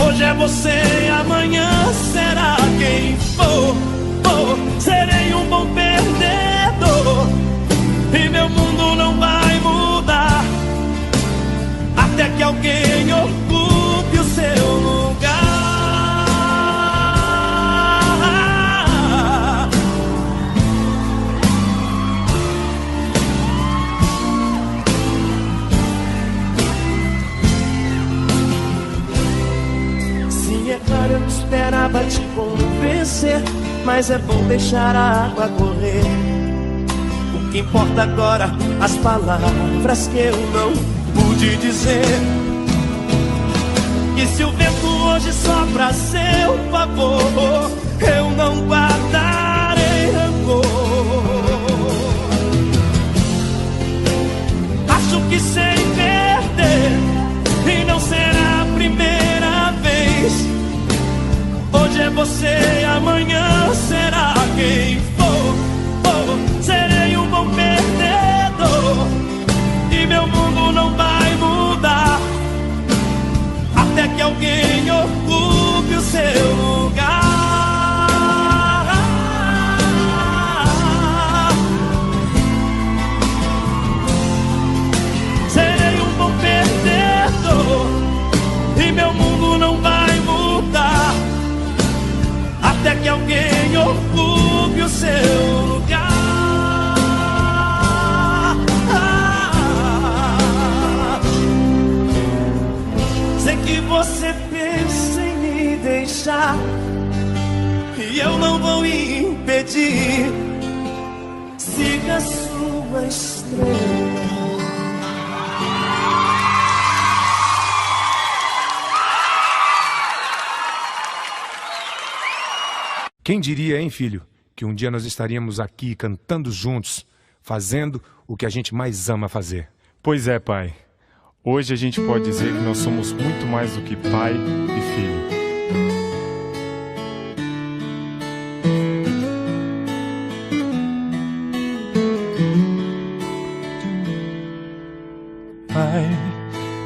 Hoje é você, amanhã será quem for. Serei um bom perdedor, e meu mundo não vai mudar até que alguém ocupe o seu lugar. Sim, é claro, eu esperava te convencer, mas é bom deixar a água correr. O que importa agora, as palavras que eu não pude dizer. E se o vento hoje sopra a seu favor, eu não guardarei rancor. Acho que sei perder, e não será a primeira vez. Hoje é você, amanhã será quem for. Serei um bom perdedor, e meu mundo não vai mudar até que alguém ocupe o seu lugar. Serei um bom perdedor, e meu mundo não vai mudar até que alguém ocupe o seu lugar. Sei que você pensa em me deixar, e eu não vou impedir. Siga a sua estrela. Quem diria, hein, filho, que um dia nós estaríamos aqui cantando juntos, fazendo o que a gente mais ama fazer. Pois é, pai. Hoje a gente pode dizer que nós somos muito mais do que pai e filho. Pai,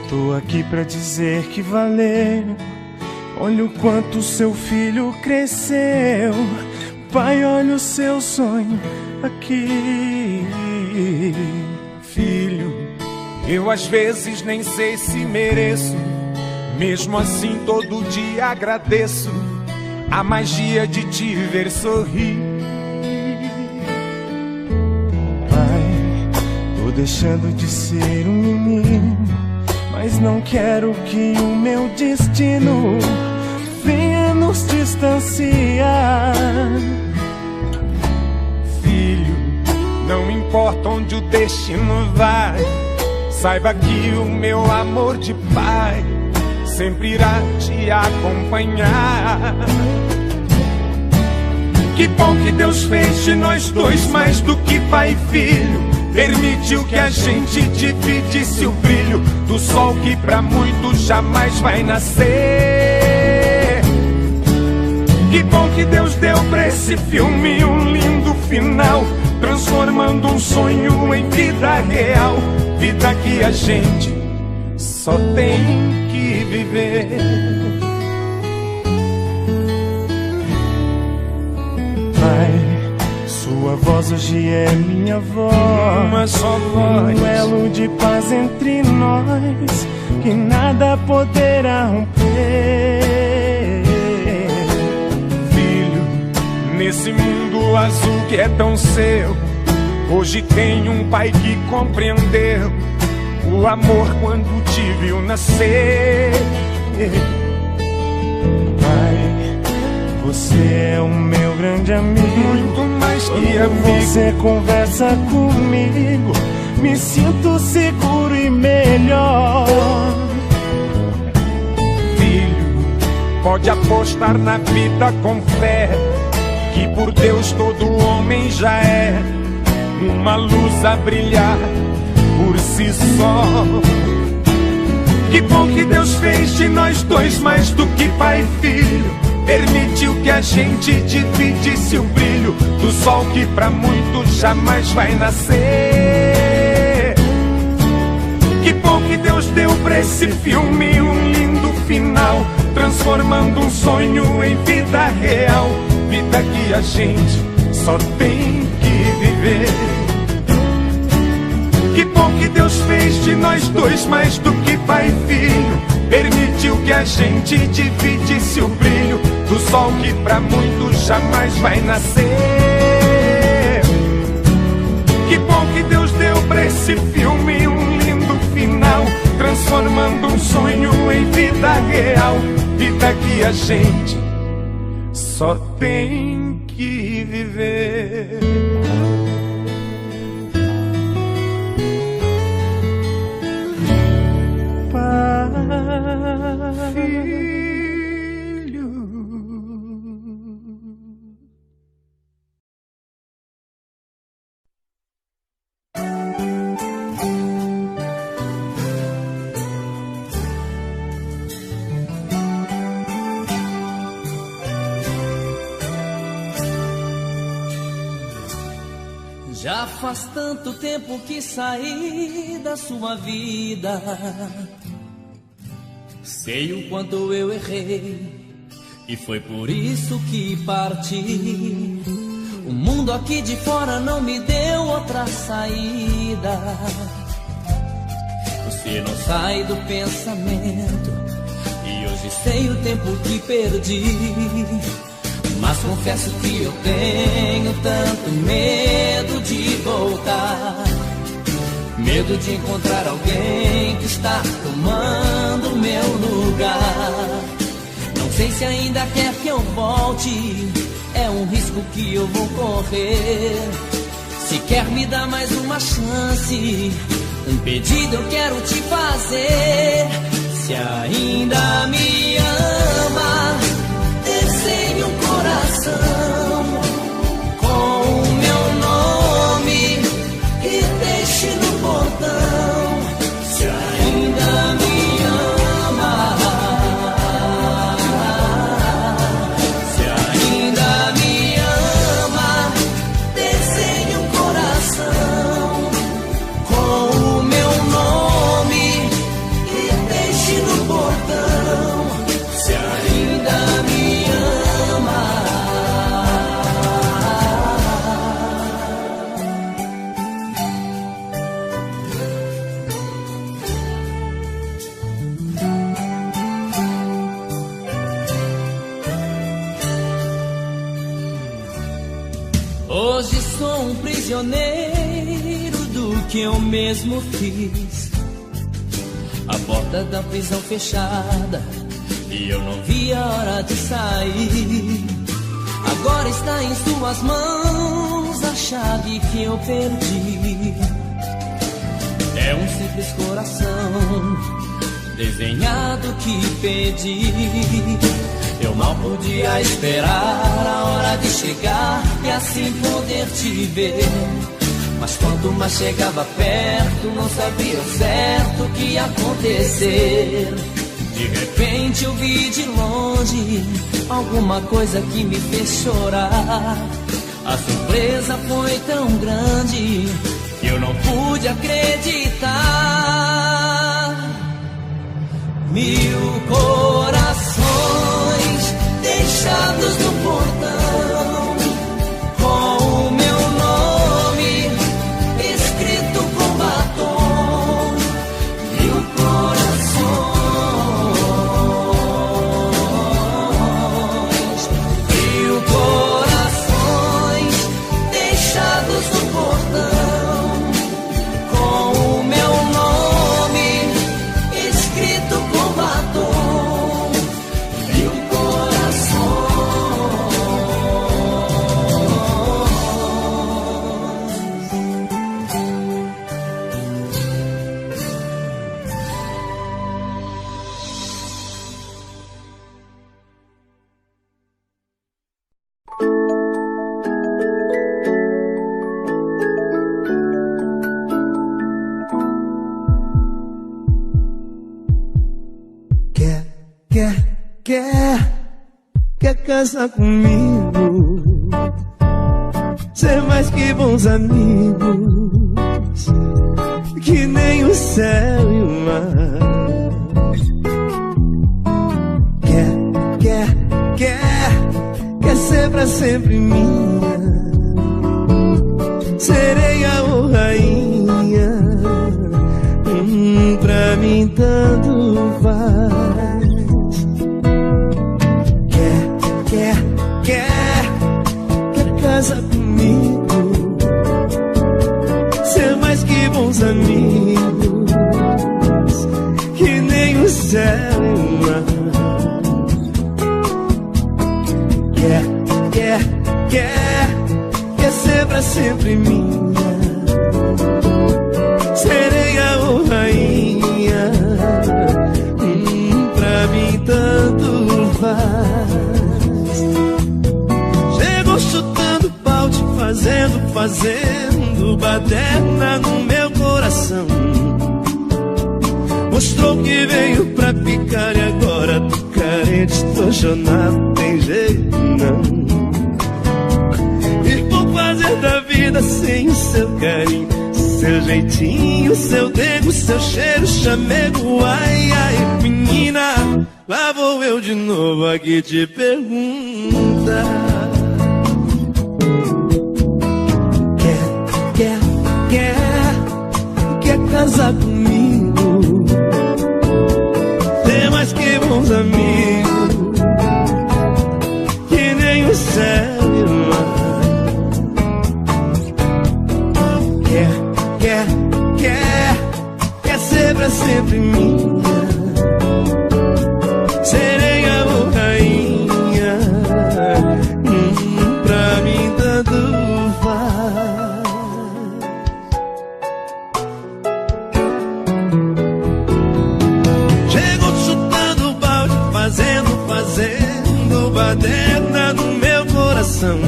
tô aqui pra dizer que valeu. Olha o quanto seu filho cresceu. Pai, olha o seu sonho aqui. Filho, eu às vezes nem sei se mereço, mesmo assim todo dia agradeço a magia de te ver sorrir. Pai, tô deixando de ser um menino, mas não quero que o meu destino venha nos distanciar. Filho, não importa onde o destino vai, saiba que o meu amor de pai sempre irá te acompanhar. Que bom que Deus fez de nós dois mais do que pai e filho. Permitiu que a gente dividisse o brilho do sol que pra muitos jamais vai nascer. Que bom que Deus deu pra esse filme um lindo final, transformando um sonho em vida real. Vida que a gente só tem que viver. Pai, sua voz hoje é minha voz, uma só voz, um elo de paz entre nós que nada poderá romper. Nesse mundo azul que é tão seu, hoje tem um pai que compreendeu o amor quando te viu nascer. Pai, você é o meu grande amigo, muito mais que amigo. Você conversa comigo, me sinto seguro e melhor. Filho, pode apostar na vida com fé, que por Deus todo homem já é uma luz a brilhar por si só. Que bom que Deus fez de nós dois mais do que pai e filho, permitiu que a gente dividisse o brilho do sol que pra muitos jamais vai nascer. Que bom que Deus deu pra esse filme um lindo final, transformando um sonho em vida real. Vida que a gente só tem que viver. Que bom que Deus fez de nós dois mais do que pai e filho, permitiu que a gente dividisse o brilho do sol que pra muitos jamais vai nascer. Que bom que Deus deu pra esse filme um lindo final, transformando um sonho em vida real. Vida que a gente só tem que viver. Pai, filho. Já faz tanto tempo que saí da sua vida, sei o quanto eu errei e foi por isso que parti. O mundo aqui de fora não me deu outra saída. Você não sai do pensamento e hoje sei o tempo que perdi. Mas confesso que eu tenho tanto medo de voltar, medo de encontrar alguém que está tomando meu lugar. Não sei se ainda quer que eu volte, é um risco que eu vou correr. Se quer me dar mais uma chance, um pedido eu quero te fazer. Se ainda me ama, desenhe um coração com o meu nome e deixe no portão. Se ainda me ama, se ainda me ama, desenhe um coração com o meu nome e deixe no portão. Se ainda me ama. Hoje sou um prisioneiro do que eu mesmo fiz. A porta da prisão fechada e eu não vi a hora de sair. Agora está em suas mãos a chave que eu perdi. É um simples coração desenhado que pedi. Eu mal podia esperar a hora de chegar e assim poder te ver. Mas quanto mais chegava perto, não sabia o certo o que ia acontecer. De repente eu vi de longe alguma coisa que me fez chorar. A surpresa foi tão grande que eu não pude acreditar. 1000 corações deixados no portão, com o meu nome escrito com batom. 1000 corações, 1000 corações deixados no portão, com o meu nome escrito com batom. 1000 Quer casar comigo, ser mais que bons amigos, que nem o céu e o mar. Quer ser pra sempre minha, sereia ou rainha, pra mim tanto faz. Quer casar comigo, ser mais que bons amigos, que nem o céu e o mar. Quer ser pra sempre minha, sereia ou rainha, pra mim tanto faz. Chegou chutando balde, fazendo baderna no meu coração. Mostrou que veio pra ficar e agora tô carente, tô chonado, tem jeito não. E vou fazer da vida sem o seu carinho, seu jeitinho, seu dedo, seu cheiro, chamego. Ai, ai, menina, lá vou eu de novo aqui te perguntar. Quer casar comigo, ter mais que bons amigos, que nem o céu e o mar. Quer ser pra sempre minha, sereia ou rainha, pra mim tanto faz. Chegou chutando balde, fazendo baderna no meu coração.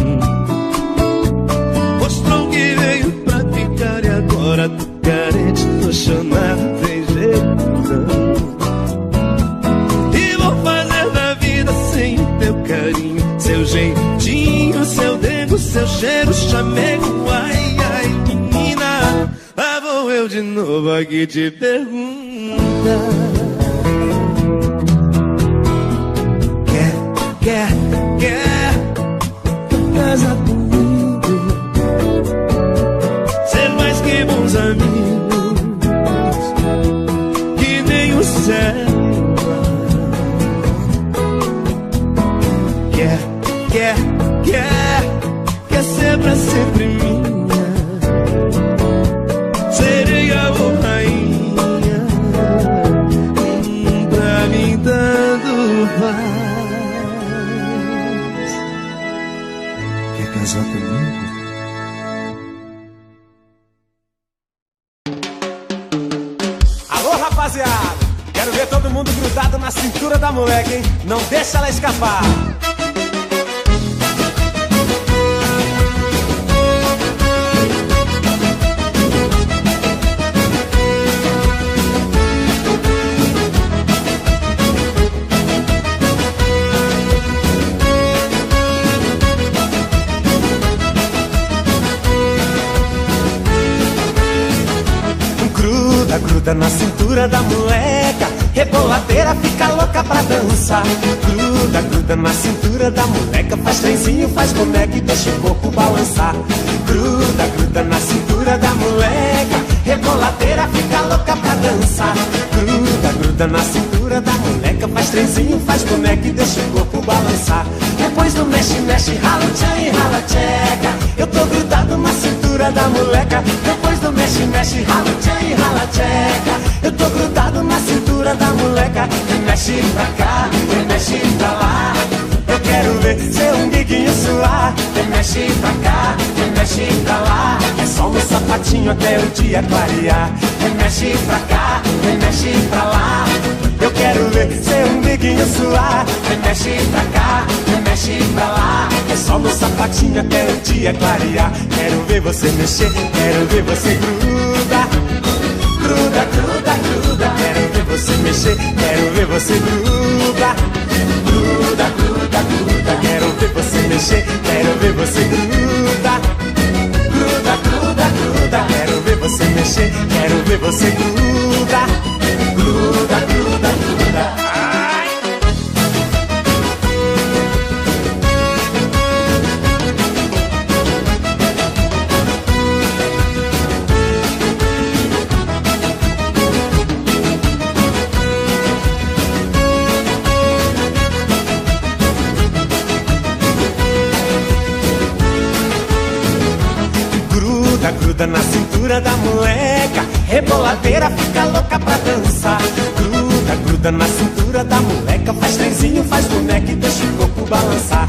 Mostrou que veio pra ficar e agora tô carente, tô chonado, tem jeito não. E vou fazer da vida sem o teu carinho, seu jeitinho, seu dedo, seu cheiro, chamego. Ai, ai, menina, lá vou eu de novo aqui te perguntar. Quer casar comigo, ser mais que bons amigos, que nem o céu. Quer ser pra sempre minha, sereia ou rainha, pra mim tanto faz. Quer casar comigo? Alô, rapaziada, quero ver todo mundo grudado na cintura da moleque, hein? Não deixa ela escapar. gruda na cintura da moleca, reboladeira fica louca pra dançar. Gruda, gruda na cintura da moleca, faz trenzinho, faz boneca e deixa o corpo balançar. Gruda, gruda na cintura da moleca, reboladeira fica louca pra dançar. Gruda, gruda na cintura da moleca, faz trenzinho, faz boneca e deixa o corpo balançar. Depois do mexe, mexe, rala o tchan e rala a tcheca. Eu tô grudado na cintura da moleca. Depois do mexe, mexe, rala o tchan e rala a tcheca. Eu tô grudado na cintura da moleca. Mexe pra cá, mexe pra lá. Eu quero ver seu umbiguinho suar. Mexe pra cá, mexe pra lá. É só no sapatinho até o dia clarear. Mexe pra cá, mexe pra lá. Eu quero ver seu umbiguinho suar. Mexe pra cá, mexe pra lá. É só no sapatinho até o dia clarear. Quero ver você mexer, quero ver você gruda. Gruda, gruda, gruda. Quero ver você mexer, quero ver você gruda. Gruda, gruda, gruda. Quero ver você mexer, quero ver você gruda. Gruda, gruda, gruda. Quero ver você mexer, quero ver você gruda. Gruda, gruda, gruda. Gruda na cintura da moleca, reboladeira fica louca pra dançar. Gruda, gruda na cintura da moleca, faz trenzinho, faz boneca e deixa o corpo balançar.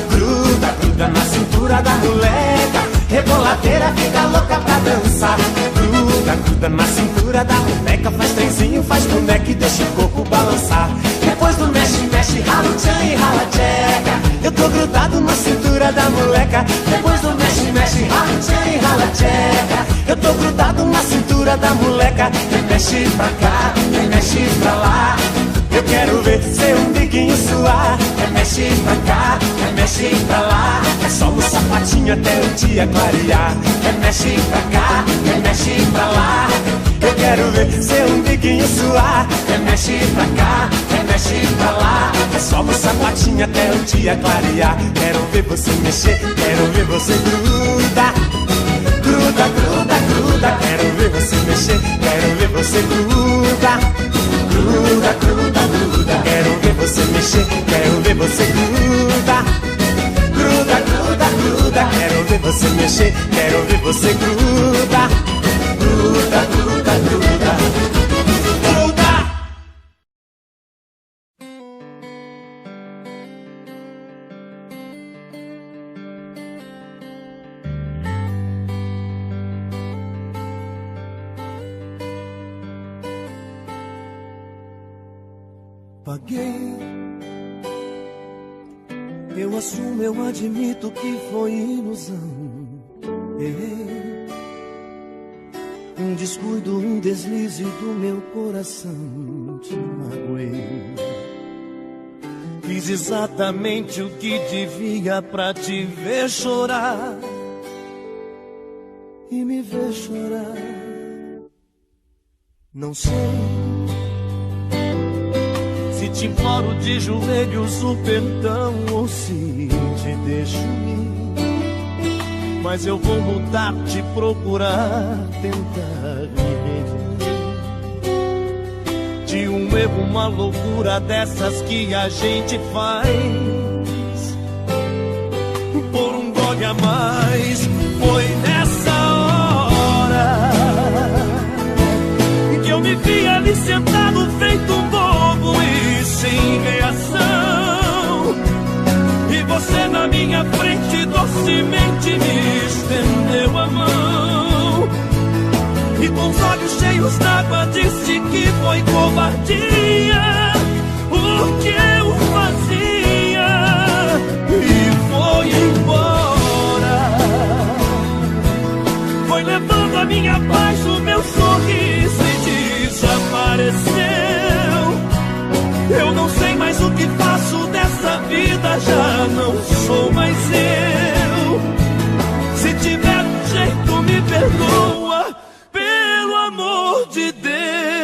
Gruda, gruda na cintura da moleca, reboladeira fica louca pra dançar. Gruda, gruda na cintura da moleca, faz trenzinho, faz boneca e deixa o corpo balançar. Depois do mexe, mexe, rala o tchan e rala a tcheca. Eu tô grudado na cintura da moleca. Depois do mexe, mexe, rala o tchan e rala a tcheca. Eu tô grudado na cintura da moleca. Mexe pra cá, mexe pra lá. Eu quero ver seu umbiguinho suar. Mexe pra cá, mexe pra lá. É só no sapatinho até o dia clarear. Mexe pra cá, mexe pra lá. Eu quero ver seu umbiguinho suar. Mexe pra cá, mexe pra lá. É só no sapatinho até o dia clarear. Quero ver você mexer, quero ver você gruda. Gruda, gruda, gruda. Quero ver você mexer, quero ver você gruda. Gruda, gruda, gruda. Quero ver você mexer, quero ver você gruda. Gruda, gruda, gruda. Quero ver você mexer, quero ver você gruda. Gruda, gruda, gruda. Gruda. Paguei, eu assumo, eu admito que foi ilusão. Errei, um descuido, um deslize do meu coração. Te magoei, fiz exatamente o que devia pra te ver chorar e me ver chorar. Não sei se te imploro de joelhos o perdão ou se te deixo ir, mas eu vou mudar, te procurar, tentar me redimir de um erro, uma loucura dessas que a gente faz por um gole a mais. Foi nessa hora que eu me vi ali sentado feito um bobo e sem reação, e você na minha frente docemente me estendeu a mão e com os olhos cheios d'água disse que foi covardia o que eu fazia e foi embora. Foi levando a minha paz, o meu sorriso e desapareceu. Eu não sei mais o que faço dessa vida, já não sou mais eu. Se tiver um jeito me perdoa, pelo amor de Deus.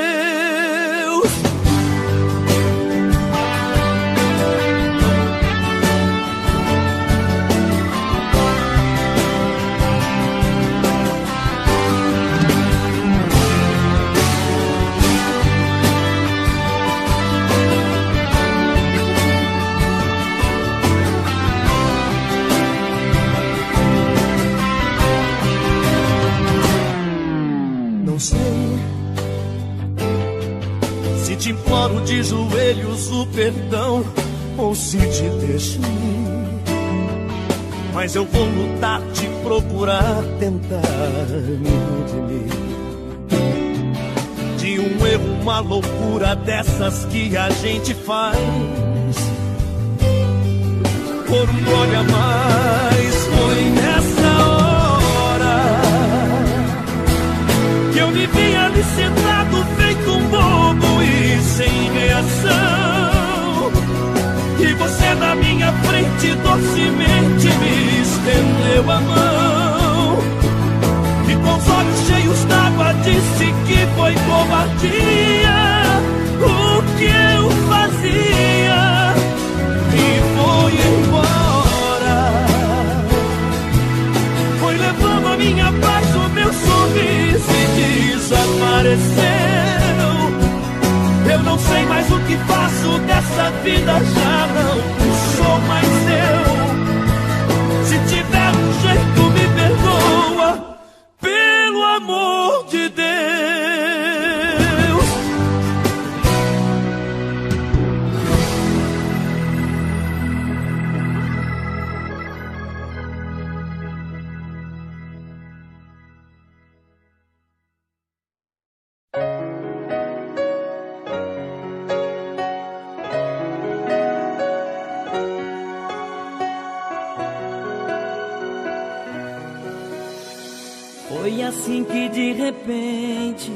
de joelhos o perdão, ou se te deixo ir. Mas eu vou lutar, te procurar, tentar me redimir de um erro, uma loucura dessas que a gente faz. Por um gole a mais, foi nessa hora que eu me vi ali sentado feito um bobo e sem reação. E você na minha frente docemente me estendeu a mão e com os olhos cheios d'água disse que foi covardia o que eu fazia, e foi embora. Foi levando a minha paz, o meu sorriso e desapareceu. Eu não sei mais o que faço dessa vida, já não sou mais eu. Se tiver um jeito me perdoa, pelo amor de Deus. Foi assim que de repente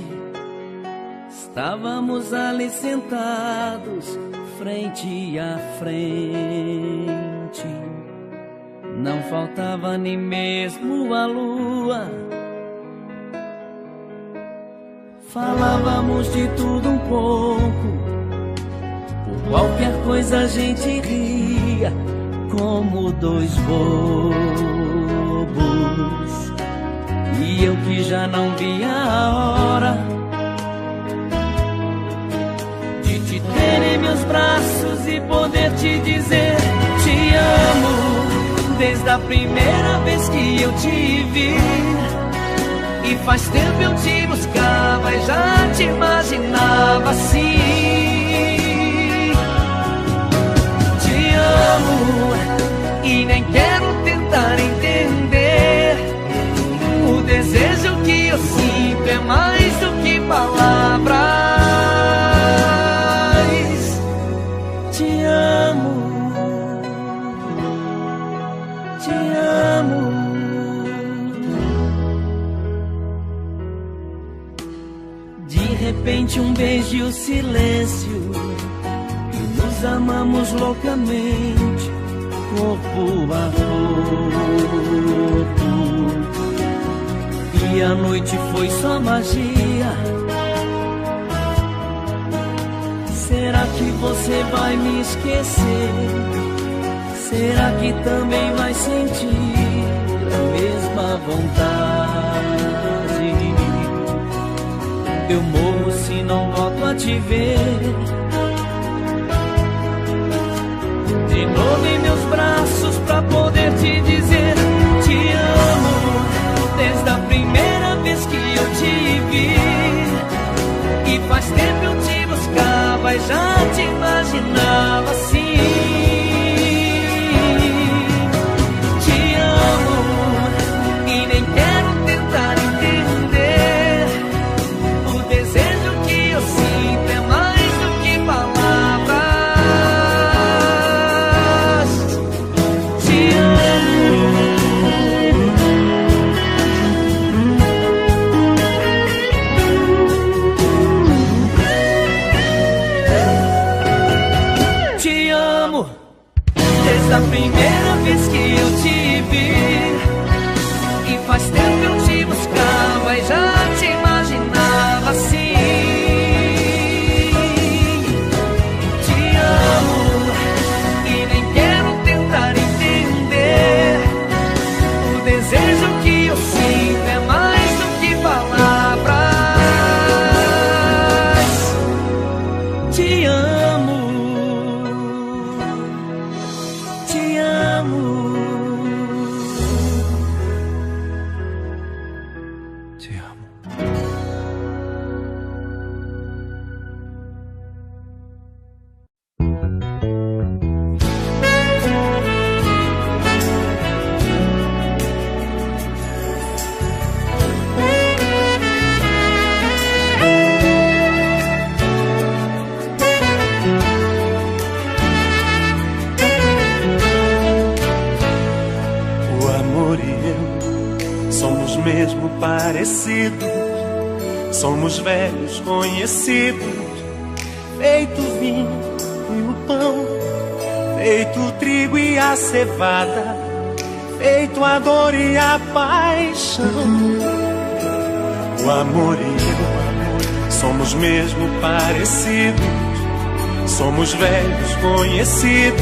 estávamos ali sentados frente a frente. Não faltava nem mesmo a lua. Falávamos de tudo um pouco, por qualquer coisa a gente ria como dois bobos. E eu que já não via a hora de te ter em meus braços e poder te dizer te amo, desde a primeira vez que eu te vi. E faz tempo eu te buscava e já te imaginava assim. Te amo e nem quero tentar entender. O desejo que eu sinto é mais do que palavras. Te amo, te amo. De repente um beijo e o silêncio, nos amamos loucamente, corpo a corpo. E a noite foi só magia. Será que você vai me esquecer? Será que também vai sentir a mesma vontade? Eu morro se não volto a te ver de novo em meus braços pra poder te dizer te amo, desde a primeira vez que eu te vi. E faz tempo eu te buscava e já te imaginava assim. Te amo e nem quero tentar entender. O desejo que eu sinto é mais do que palavras. Te amo desde a primeira vez que eu te vi. E faz tempo eu te buscava e já te imaginava assim. Te amo e nem quero tentar entender. O desejo que eu sinto é mais do que palavras. Te amo, te amo, te amo. mesmo parecidos, somos velhos conhecidos, feito o vinho e o pão, feito o trigo e a cevada, feito a dor e a paixão. O amor e eu somos mesmo parecidos, somos velhos conhecidos,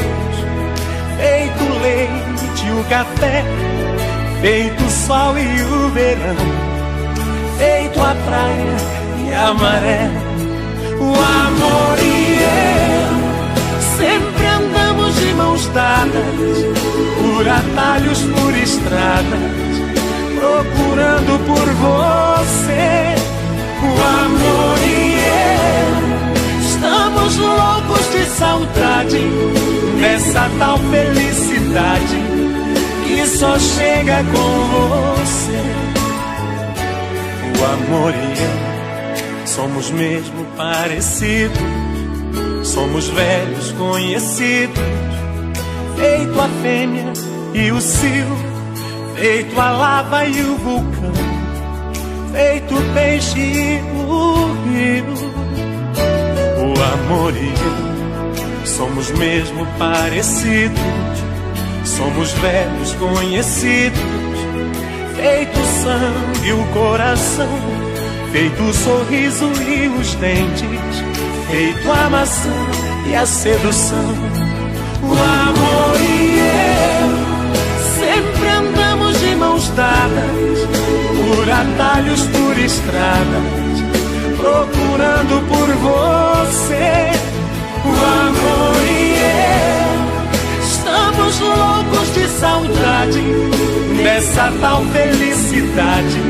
feito o leite e o café, feito o sol e o verão, feito a praia e a maré. O amor e eu sempre andamos de mãos dadas, por atalhos, por estradas, procurando por você. O amor e eu estamos loucos de saudade, dessa tal felicidade que só chega com você. O amor e eu somos mesmo parecidos, somos velhos conhecidos, feito a fêmea e o cio, feito a lava e o vulcão, feito o peixe e o rio. O amor e eu somos mesmo parecidos, somos velhos conhecidos, feito o sangue e o coração, feito o sorriso e os dentes, feito a maçã e a sedução. O amor e eu sempre andamos de mãos dadas, por atalhos, por estradas, procurando por você. O amor e eu estamos loucos de saudade, dessa tal felicidade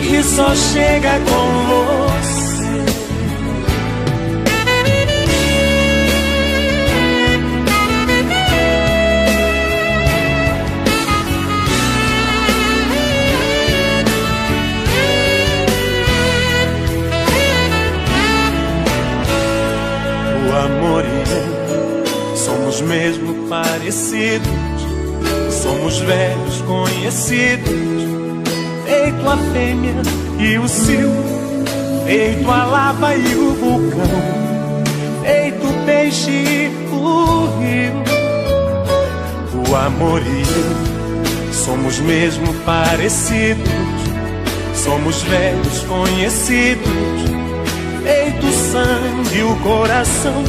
que só chega com você. O amor e eu somos mesmo parecidos, somos velhos conhecidos, feito a fêmea e o cio, feito a lava e o vulcão, feito o peixe e o rio. O amor e eu somos mesmo parecidos, somos velhos conhecidos, feito o sangue e o coração,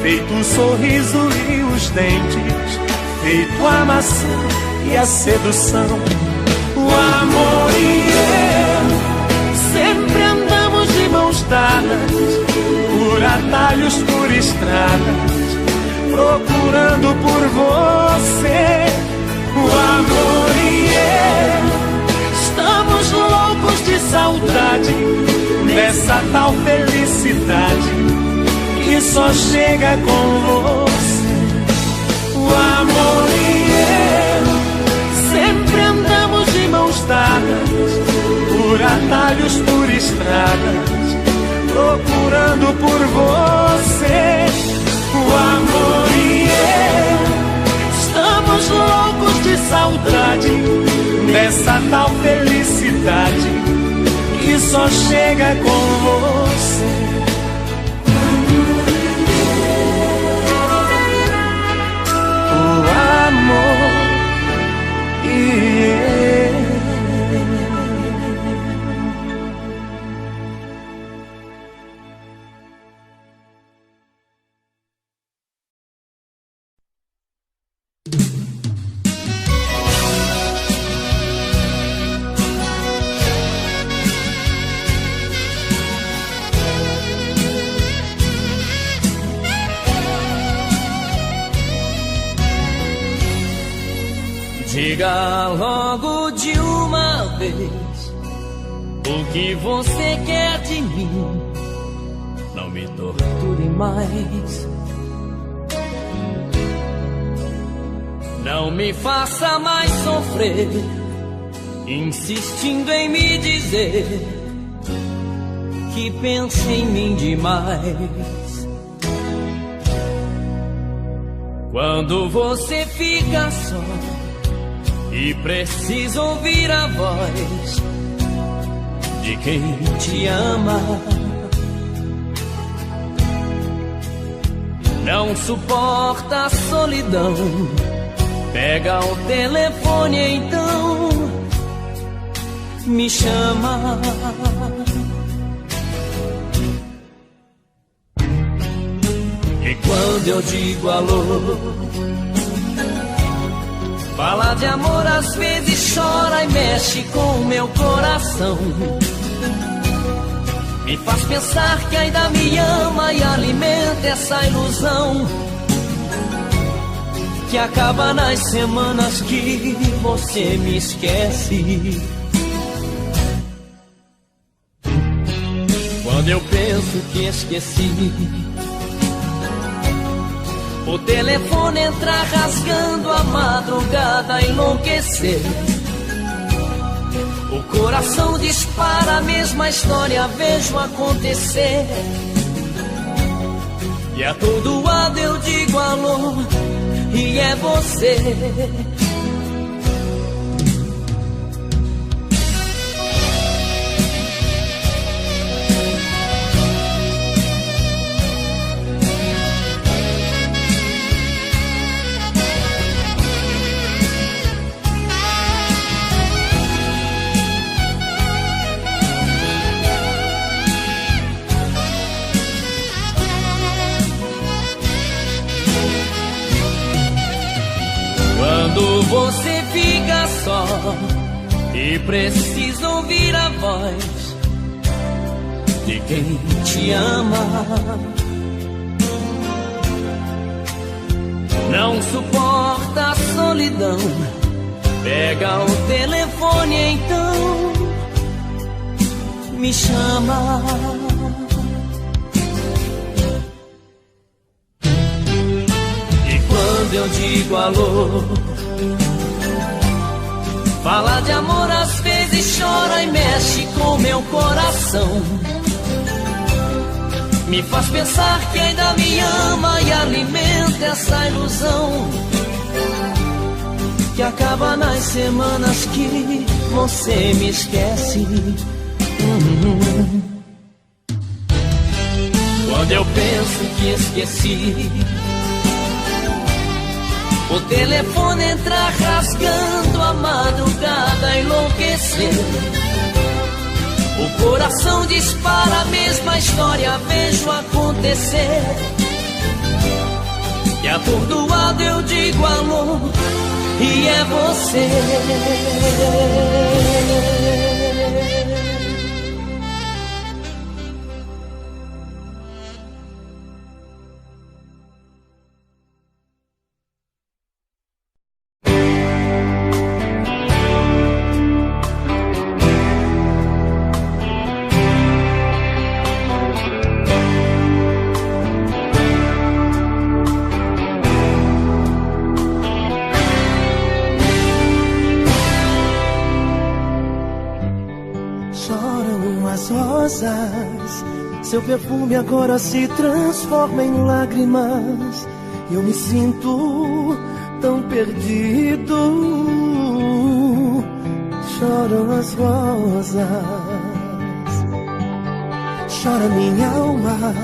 feito o sorriso e os dentes, feito a maçã e a sedução. O amor e eu sempre andamos de mãos dadas, por atalhos, por estradas, procurando por você. O amor e eu estamos loucos de saudade, dessa tal felicidade que só chega com você. O amor e eu sempre andamos de mãos dadas, por atalhos, por estradas, procurando por você. O amor e eu estamos loucos de saudade, dessa tal felicidade que só chega com você. O amor e eu. Diga logo de uma vez o que você quer de mim. Não me torture mais, não me faça mais sofrer, insistindo em me dizer que pensa em mim demais. Quando você fica só e preciso ouvir a voz de quem te ama. Não suporta a solidão, pega o telefone então, me chama. E quando eu digo alô, fala de amor, às vezes chora e mexe com o meu coração. Me faz pensar que ainda me ama e alimenta essa ilusão que acaba nas semanas que você me esquece. Quando eu penso que esqueci, o telefone entra rasgando a madrugada a enlouquecer. O coração dispara a mesma história, vejo acontecer. E a todo lado eu digo alô, e é você. Quando você fica só e precisa ouvir a voz de quem te ama, não suporta a solidão, pega o telefone então, me chama. E quando eu digo alô, fala de amor, às vezes chora e mexe com meu coração. Me faz pensar que ainda me ama e alimenta essa ilusão que acaba nas semanas que você me esquece. Quando eu penso que esqueci, o telefone entra rasgando a madrugada a enlouquecer. O coração dispara a mesma história, vejo acontecer. E atordoado eu digo alô, e é você. Seu perfume agora se transforma em lágrimas. Eu me sinto tão perdido. Choram as rosas, chora minha alma,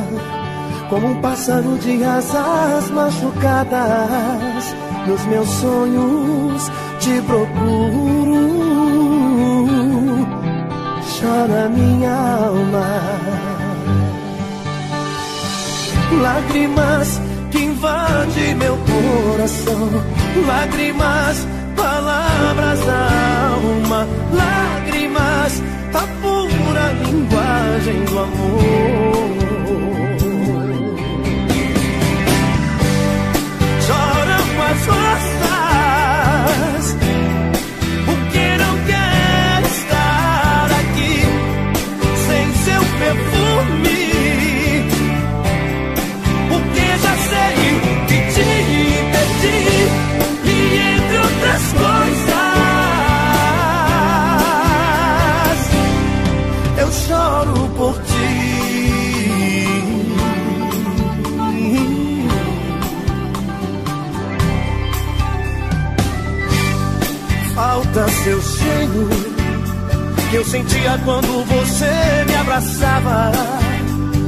como um pássaro de asas machucadas. Nos meus sonhos te procuro. Chora minha alma, lágrimas que invadem meu coração, lágrimas, palavras da alma, lágrimas, a pura linguagem do amor. Choram as rosas, porque não quer estar aqui sem seu perfume. Eu choro por ti. importa seu cheiro que eu sentia quando você me abraçava.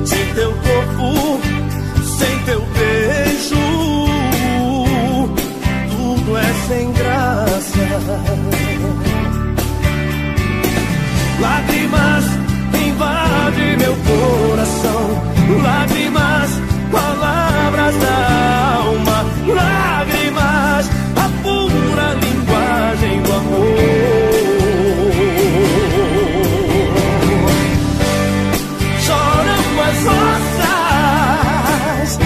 Sem teu corpo, sem teu beijo, tudo é sem graça. Lágrimas invadem meu coração, lágrimas, palavras da alma, lágrimas, a pura linguagem do amor. Choram as rosas,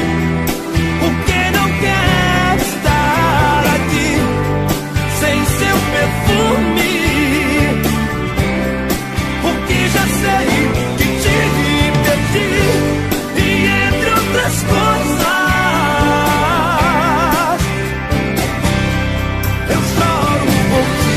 porque não quero estar aqui sem seu perfume, porque já sei que te perdi, e entre outras coisas eu choro por ti.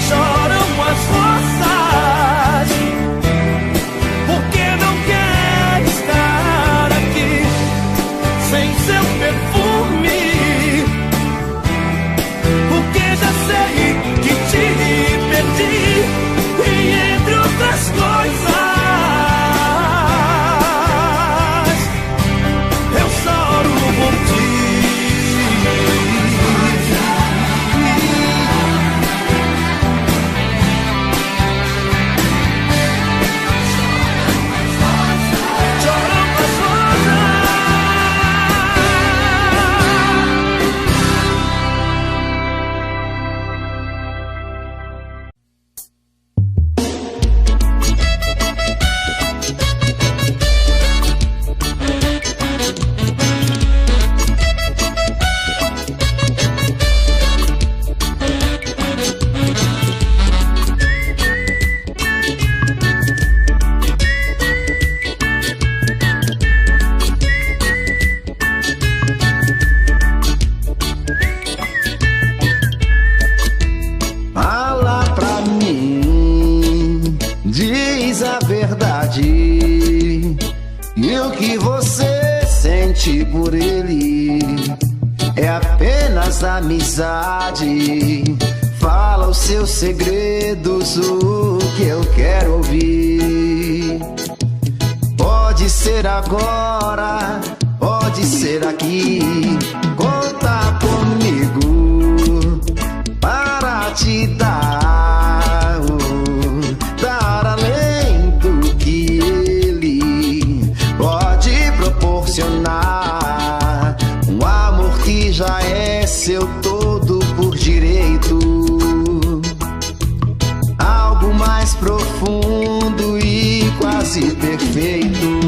Choram as rosas, porque não quero estar aqui sem seu perfume, porque já sei que te perdi, e entre outras coisas eu choro por ti. Choram as rosas. Fala pra mim, diz a verdade, e o que você sente por ele é apenas amizade. Fala os seus segredos, o que eu quero ouvir. Pode ser agora, pode ser aqui, conta comigo para te dar, dar além do que ele pode proporcionar. Um amor que já é seu todo por direito, algo mais profundo e quase perfeito.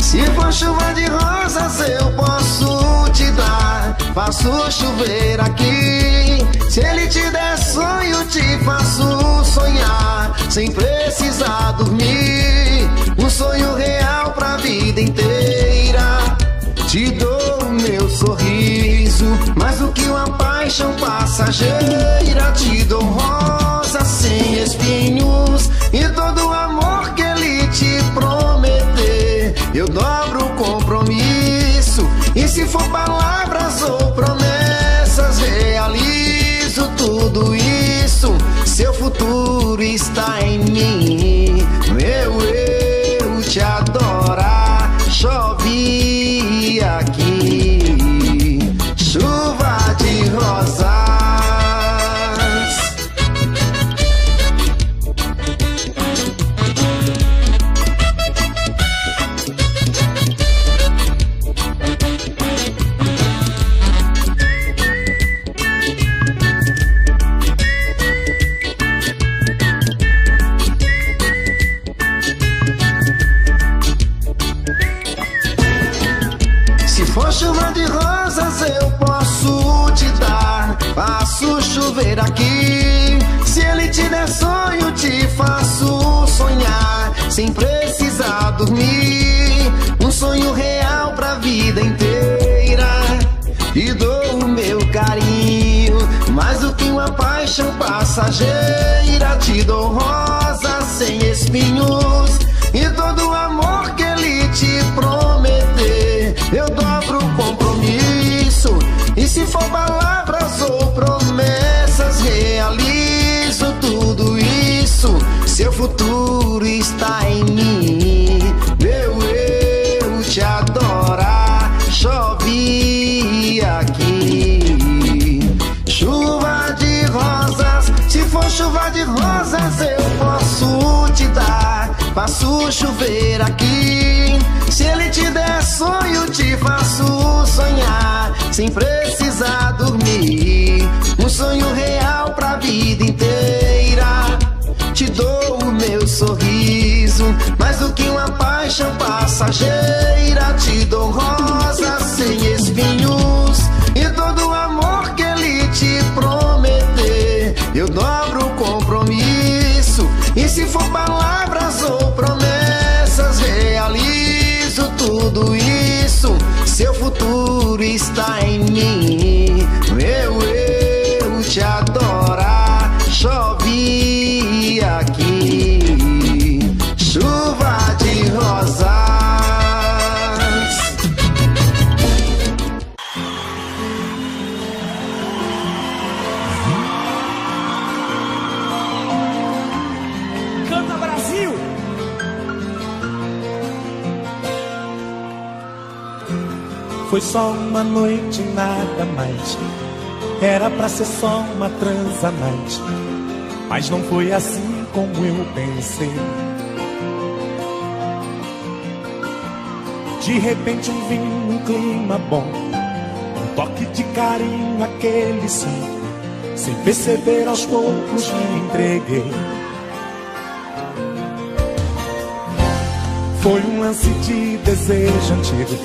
Se for chuva de rosas eu posso te dar, faço chover aqui. Se ele te der sonho, te faço sonhar sem precisar dormir. Um sonho real pra vida inteira. Te dou o meu sorriso, mais do que uma paixão passageira. Te dou rosas sem espinhos e todo o amor que ele te prometer. Eu dobro o compromisso, e se for palavras ou promessas, realizo tudo isso. Seu futuro está em mim, eu te adorar. Chove aqui, chuva de rosas. Se for chuva de rosas eu posso te dar, faço chover aqui. Se ele te der sonho, te faço sonhar sem precisar dormir. Um sonho real pra vida inteira. E dou o meu paixão passageira, te dou rosas sem espinhos, e todo o amor que ele te prometer, eu dobro o compromisso. E se for palavras ou promessas, realizo tudo isso. Seu futuro está em mim, meu eu te adorar. Chove aqui, chuva de rosas. Se for chuva de rosas, eu posso te dar. Faço chover aqui. Se ele te der sonho, te faço sonhar sem precisar dormir. Um sonho real pra vida inteira. Te dou o meu sorriso, mais do que uma paixão passageira. Te dou rosas sem espinhos, e todo o amor que ele te prometer, eu dobro o compromisso. E se for palavras ou promessas, realizo tudo isso. Seu futuro está em mim, meu eu te adorar. Chove aqui, chuva de rosas. Canta Brasil! Foi só uma noite, nada mais. Era pra ser só uma transa-night, mas não foi assim como eu pensei. De repente um vinho, um clima bom, um toque de carinho, aquele som. Sem perceber, aos poucos me entreguei. Foi um lance de desejo antigo.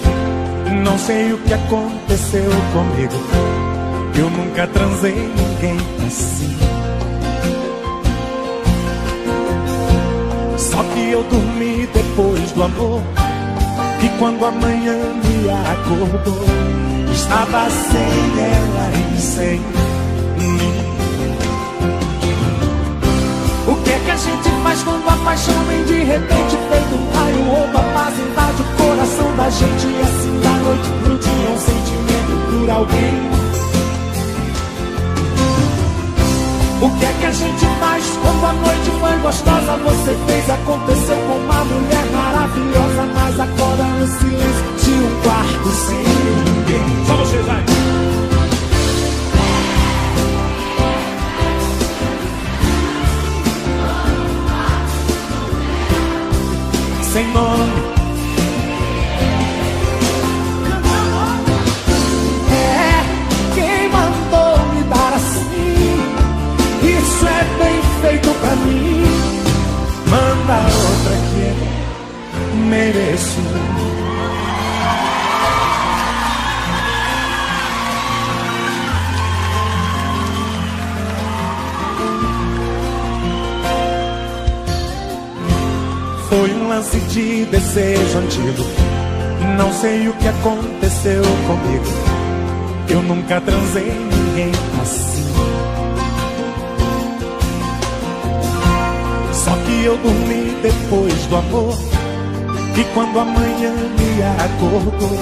Não sei o que aconteceu comigo, eu nunca transei ninguém assim. Só que eu dormi depois do amor, e quando a manhã me acordou, estava sem ela e sem mim. O que é que a gente faz quando a paixão vem de repente, feito um raio, rouba a paz, invade o coração da gente, e assim da noite pro dia um sentimento por alguém. O que é que a gente faz quando a noite foi gostosa? Você fez, aconteceu com uma mulher maravilhosa, mas acorda no silêncio de um quarto sem ninguém. Só vocês, vai! Sem nome. É, quem mandou me dar assim? Isso é bem feito pra mim. Manda outra que eu mereço. Foi um lance de desejo antigo. Não sei o que aconteceu comigo, eu nunca transei ninguém assim. Só que eu dormi depois do amor, e quando a manhã me acordou,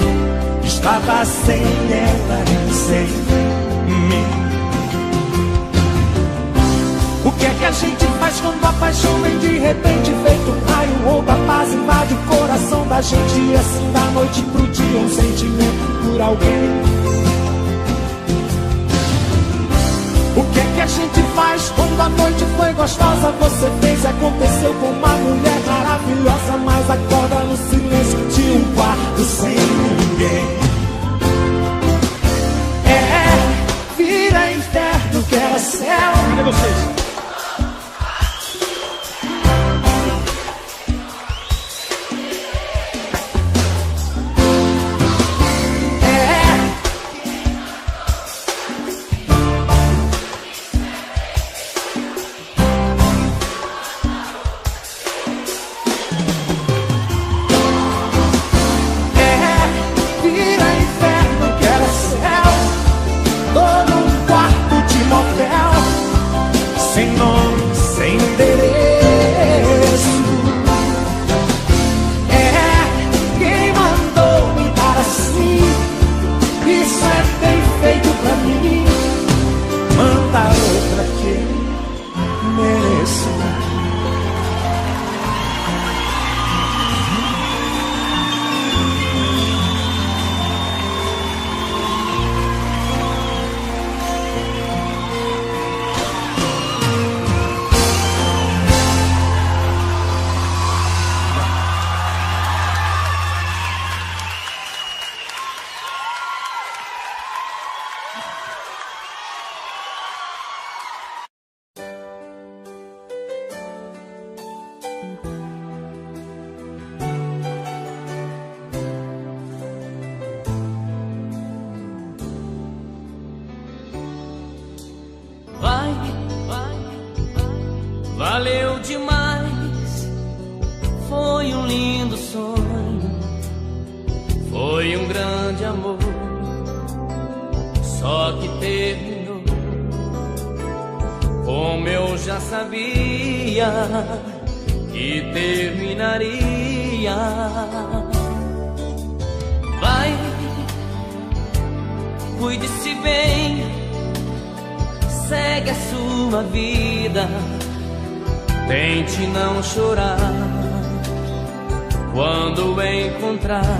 estava sem ela e sem mim. O que é que a gente faz quando a paixão vem de repente, feito um raio, rouba a paz, invade o coração da gente, e assim da noite pro dia um sentimento por alguém. O que é que a gente faz quando a noite foi gostosa? Você fez, aconteceu com uma mulher maravilhosa, mas acorda no silêncio de um quarto sem ninguém. É, vira inferno que era céu. Cadê vocês? sem nome, sem endereço. Quem mandou me dar assim? Isso é bem feito pra mim. Manda outra que mereço. Valeu demais, foi um lindo sonho, foi um grande amor, só que terminou como eu já sabia que terminaria. Vai, cuide-se bem, segue a sua vida. Tente não chorar quando encontrar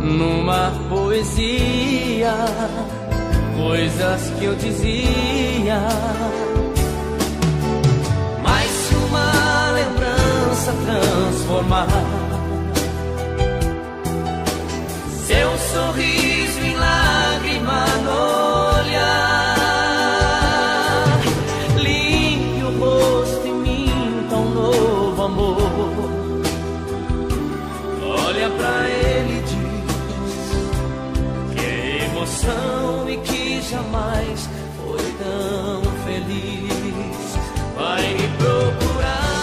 numa poesia coisas que eu dizia. Mas se uma lembrança transformar seu sorriso em lágrima no olhar, olha pra ele e diz que é emoção e que jamais foi tão feliz. Vai me procurar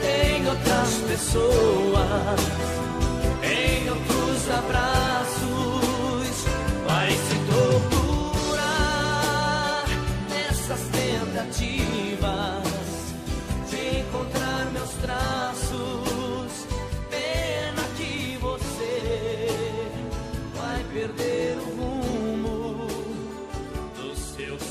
em outras pessoas, em outros abraços. Vai se torturar nessas tentativas de encontrar meus traços. Pena que você vai perder o rumo dos seus.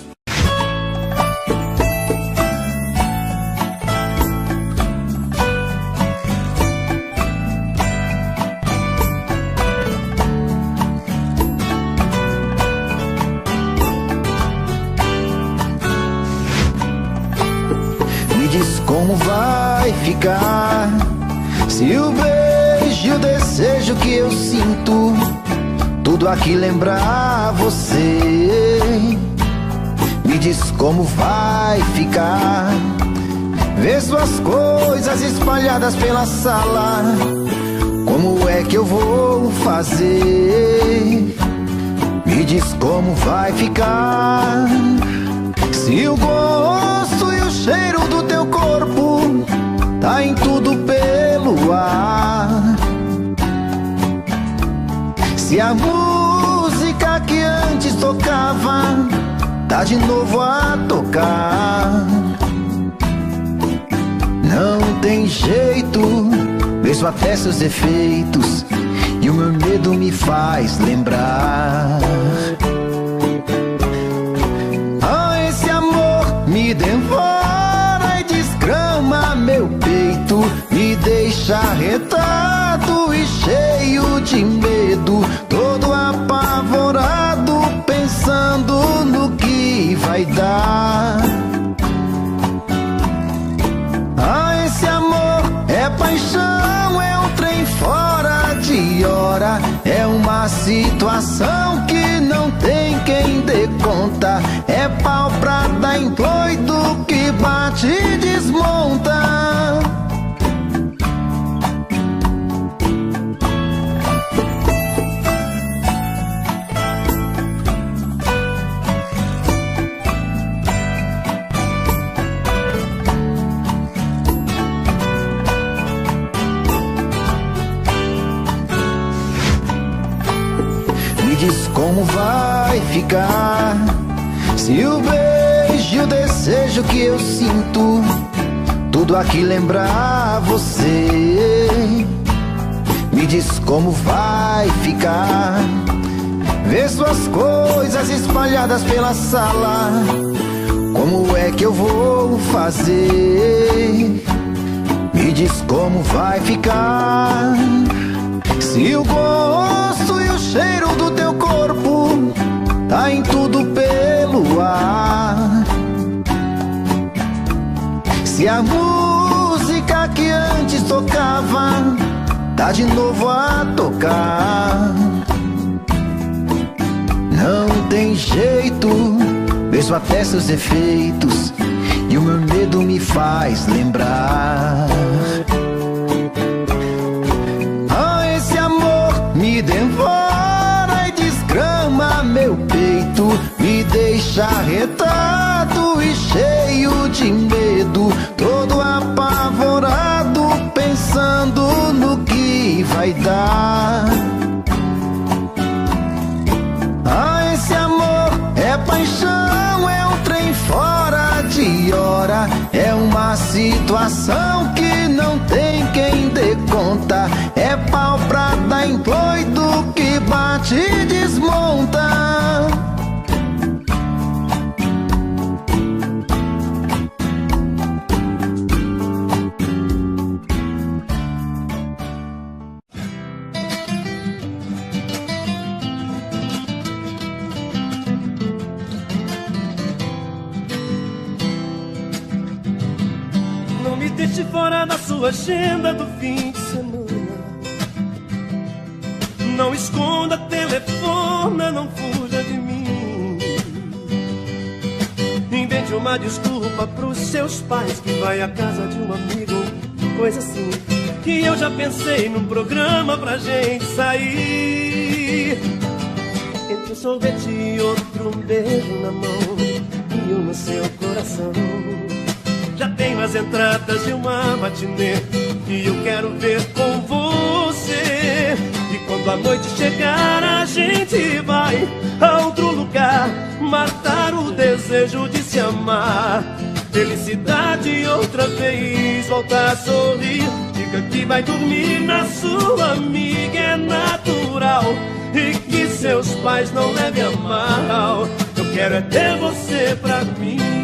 Me diz como vai ficar se o beijo e o desejo que eu sinto tudo aqui lembrar você. Me diz como vai ficar ver suas coisas espalhadas pela sala. Como é que eu vou fazer? Me diz como vai ficar se o gosto e o cheiro do teu corpo tá em tudo pelo ar. Se a música que antes tocava tá de novo a tocar. Não tem jeito, vejo até seus defeitos e o meu medo me faz lembrar. Ah, esse amor me devora e desgrama meu peito, me deixa arretado e cheio de medo, todo apavorado, pensando no que vai dar. Ah, esse amor é paixão, é um trem fora de hora, é uma situação que não tem quem dê conta, é pau pra dar em doido que bate e desmonta. Me diz como vai ficar se o beijo beijo e o desejo que eu sinto, tudo aqui lembra você. Me diz como vai ficar, vê suas coisas espalhadas pela sala, como é que eu vou fazer? Me diz como vai ficar, se o gosto e o cheiro do teu corpo tá em tudo pelo ar, se a música que antes tocava tá de novo a tocar. Não tem jeito, vejo até seus efeitos e o meu medo me faz lembrar. Ah, esse amor me devora e desgrama meu peito, me deixa arretado e cheio de medo, todo apavorado, pensando no que vai dar. Ah, esse amor é paixão, é um trem fora de hora, é uma situação que não tem quem dê conta, é pau pra dar em doido que bate e desmonta. Deixe fora da sua agenda do fim de semana. Não esconda, telefona, não fuja de mim. Invente uma desculpa pros seus pais, que vai à casa de um amigo, coisa assim. Que eu já pensei num programa pra gente sair. Entre um sorvete e outro, um beijo na mão e um no seu coração. Já tenho as entradas de uma matinê que eu quero ver com você. E quando a noite chegar a gente vai a outro lugar, matar o desejo de se amar. Felicidade outra vez, voltar a sorrir. Diga que vai dormir na sua amiga, é natural. E que seus pais não levem a mal. Eu quero é ter você pra mim.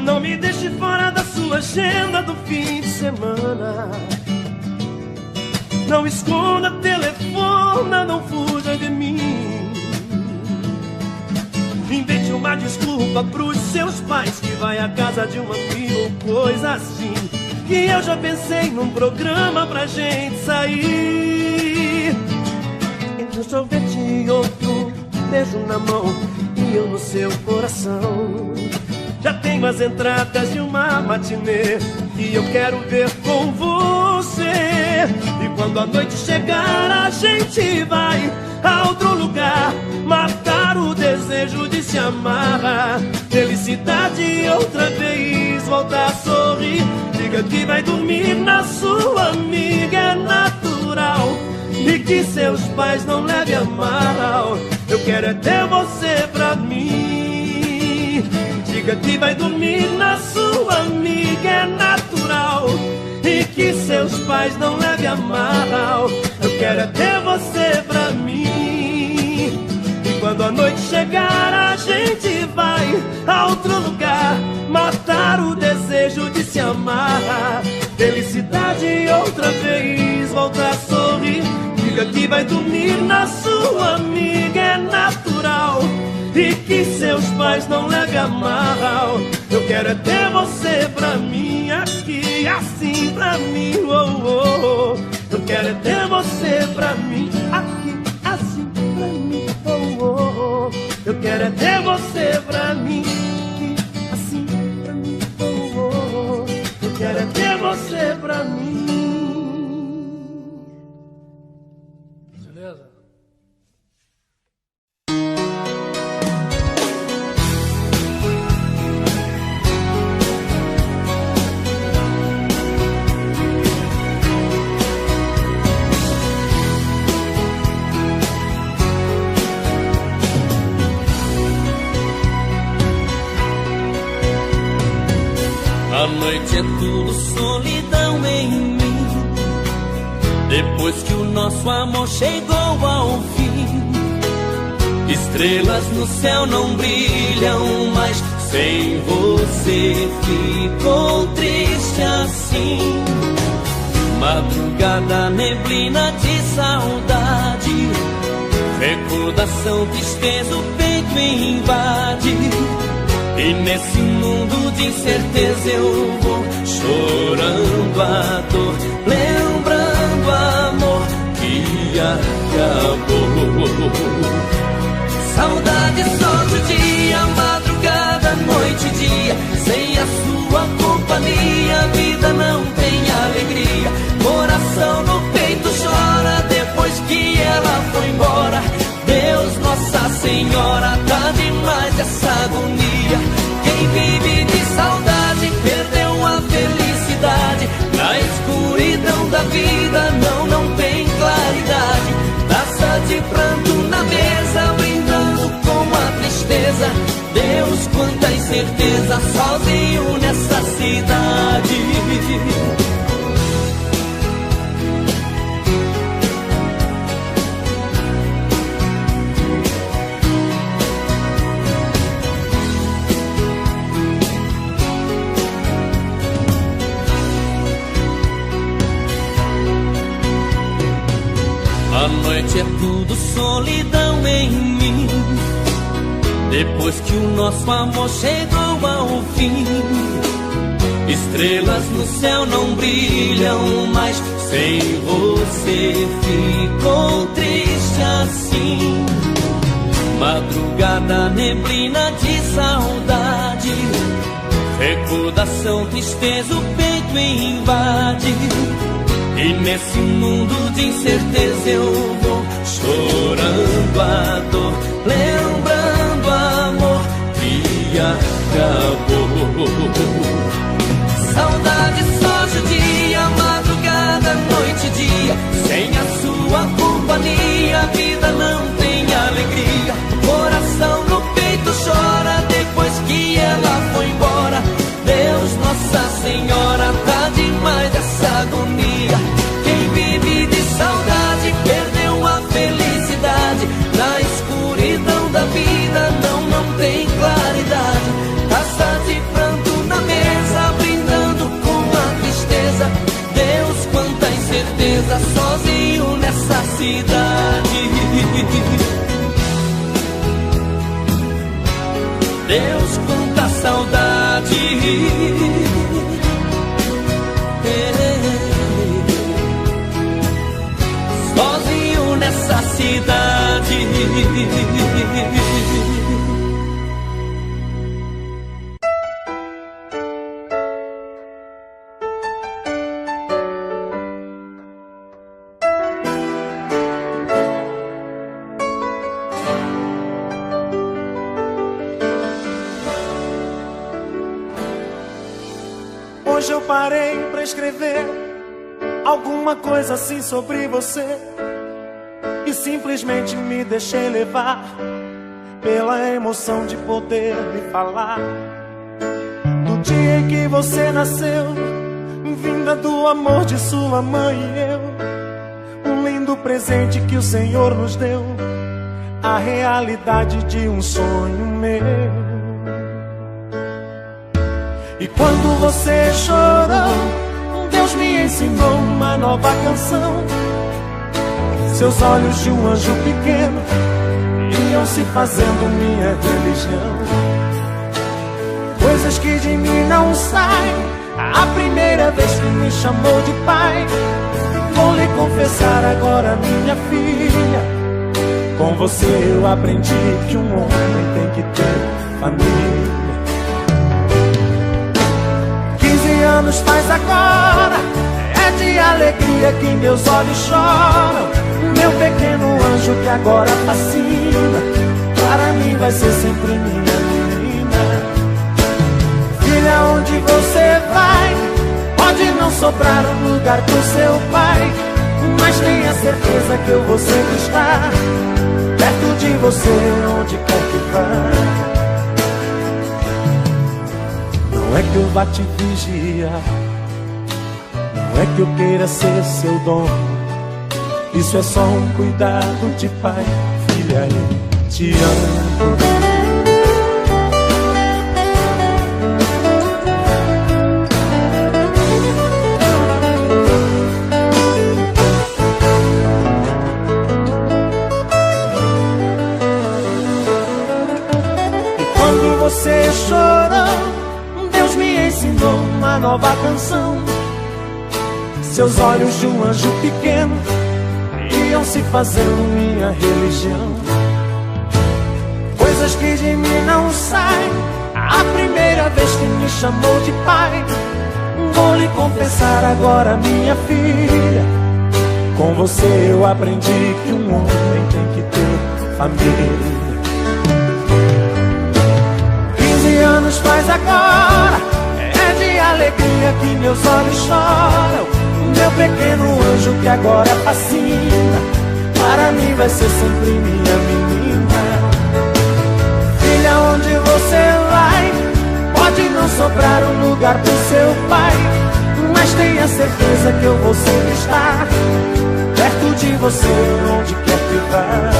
Não me deixe fora da sua agenda do fim de semana. Não esconda, telefona, não fuja de mim. Invente uma desculpa pros seus pais, que vai à casa de um amigo, coisa assim. Que eu já pensei num programa pra gente sair. Entre um sorvete e outro, beijo na mão e eu no seu coração. Já tenho as entradas de uma matinê que eu quero ver com você. E quando a noite chegar a gente vai a outro lugar, matar o desejo de se amar. Felicidade outra vez, voltar a sorrir. Diga que vai dormir na sua amiga, é natural. E que seus pais não levem a mal. Eu quero é ter você pra mim. Diga que vai dormir na sua amiga, é natural. E que seus pais não levem a mal. Eu quero é ter você pra mim. E quando a noite chegar a gente vai a outro lugar, matar o desejo de se amar. Felicidade outra vez, voltar a sorrir. Diga que vai dormir na sua amiga, é natural. E que seus pais não levem a mal. Eu quero é ter você pra mim, aqui, assim pra mim, oh, oh, oh. Eu quero é ter você pra mim, aqui, assim pra mim, oh, oh, oh. Eu quero é ter você pra mim, aqui, assim pra mim, oh, oh, oh. Eu quero é ter você pra mim. Beleza? A noite é tudo solidão em mim. Depois que o nosso amor chegou ao fim, estrelas no céu não brilham mais. Sem você ficou triste assim. Madrugada, neblina de saudade, recordação, tristeza, o peito invade. E nesse mundo de incerteza eu vou chorando a dor, lembrando o amor que acabou. Saudade só do dia, madrugada, noite e dia. Sem a sua companhia a vida não tem alegria. Coração no peito chora depois que ela foi embora. Deus, Nossa Senhora, tá demais essa agonia. Quem vive de saudade perdeu a felicidade. Na escuridão da vida não tem claridade. Taça de pranto na mesa, brindando com a tristeza. Deus, quanta incerteza, sozinho nessa cidade. A noite é tudo solidão em mim. Depois que o nosso amor chegou ao fim, estrelas no céu não brilham mais. Sem você ficou triste assim. Madrugada, neblina de saudade, recordação, tristeza, o peito invade. E nesse mundo de incerteza eu vou chorando a dor, lembrando o amor que acabou. Saudade só judia, madrugada, noite e dia. Sem a sua companhia a vida não tem alegria. Coração no peito chora depois que ela foi embora. Deus, Nossa Senhora, tá demais essa agonia. Quem vive de saudade perdeu a felicidade. Na escuridão da vida não tem claridade. Taça de pranto na mesa, brindando com a tristeza. Deus, quanta incerteza, sozinho nessa cidade. Deus, quanta saudade. Sozinho nessa cidade. Hoje eu parei pra escrever alguma coisa assim sobre você e simplesmente me deixei levar pela emoção de poder lhe falar do dia em que você nasceu, vinda do amor de sua mãe e eu. Um lindo presente que o Senhor nos deu, a realidade de um sonho meu. E quando você chorou, Deus me ensinou uma nova canção. Seus olhos de um anjo pequeno iam se fazendo minha religião. Coisas que de mim não saem. A primeira vez que me chamou de pai, vou lhe confessar agora, minha filha, com você eu aprendi que um homem tem que ter família. 15 anos faz agora, é de alegria que meus olhos choram. Meu pequeno anjo que agora fascina, para mim vai ser sempre minha menina. Filha, onde você vai, pode não sobrar um lugar pro seu pai, mas tenha certeza que eu vou sempre estar perto de você onde quer que vá. Não Não é que eu vá te vigiar, não é que eu queira ser seu dono. Isso é só um cuidado de pai. Filha, eu te amo. E quando você chorou, Deus me ensinou uma nova canção. Seus olhos de um anjo pequeno iam se fazendo minha religião. Coisas que de mim não saem. A primeira vez que me chamou de pai. Vou lhe confessar agora, minha filha, com você eu aprendi que um homem tem que ter família. 15 anos faz agora, é de alegria que meus olhos choram. Meu pequeno anjo que agora fascina, para mim vai ser sempre minha menina. Filha, onde você vai, pode não sobrar um lugar pro seu pai, mas tenha certeza que eu vou sempre estar perto de você, onde quer que vá.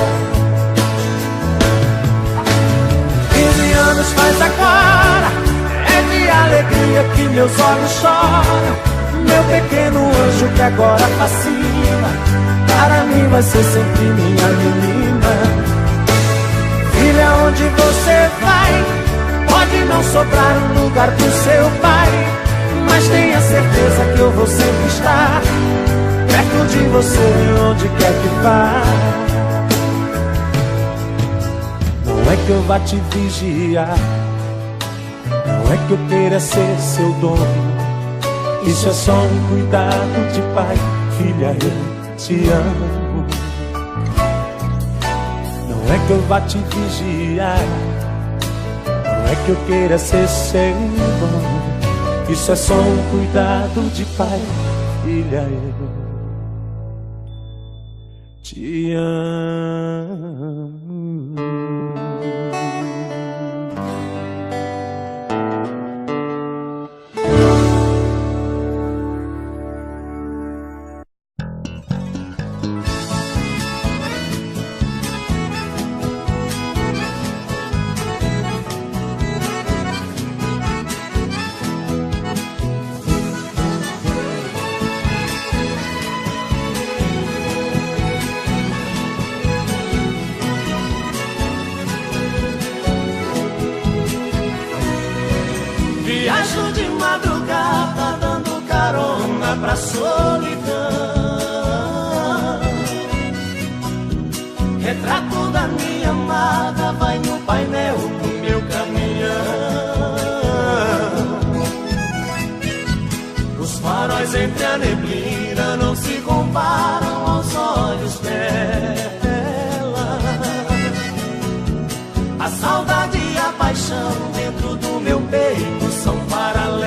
15 anos faz agora, é de alegria que meus olhos choram. Meu pequeno anjo que agora fascina, para mim vai ser sempre minha menina. Filha, onde você vai, pode não sobrar um lugar pro seu pai, mas tenha certeza que eu vou sempre estar perto de você, onde quer que vá. Não é que eu vá te vigiar, não é que eu queira ser seu dono. Isso é só um cuidado de pai. Filha, eu te amo. Não é que eu vá te vigiar, não é que eu queira ser seu dono. Isso é só um cuidado de pai. Filha, eu te amo. Viajo de madrugada dando carona pra solidão. Retrato da minha amada vai no painel do meu caminhão. Os faróis entre a neblina não se comparam aos olhos dela. A saudade e a paixão dentro do meu peito são paralelas.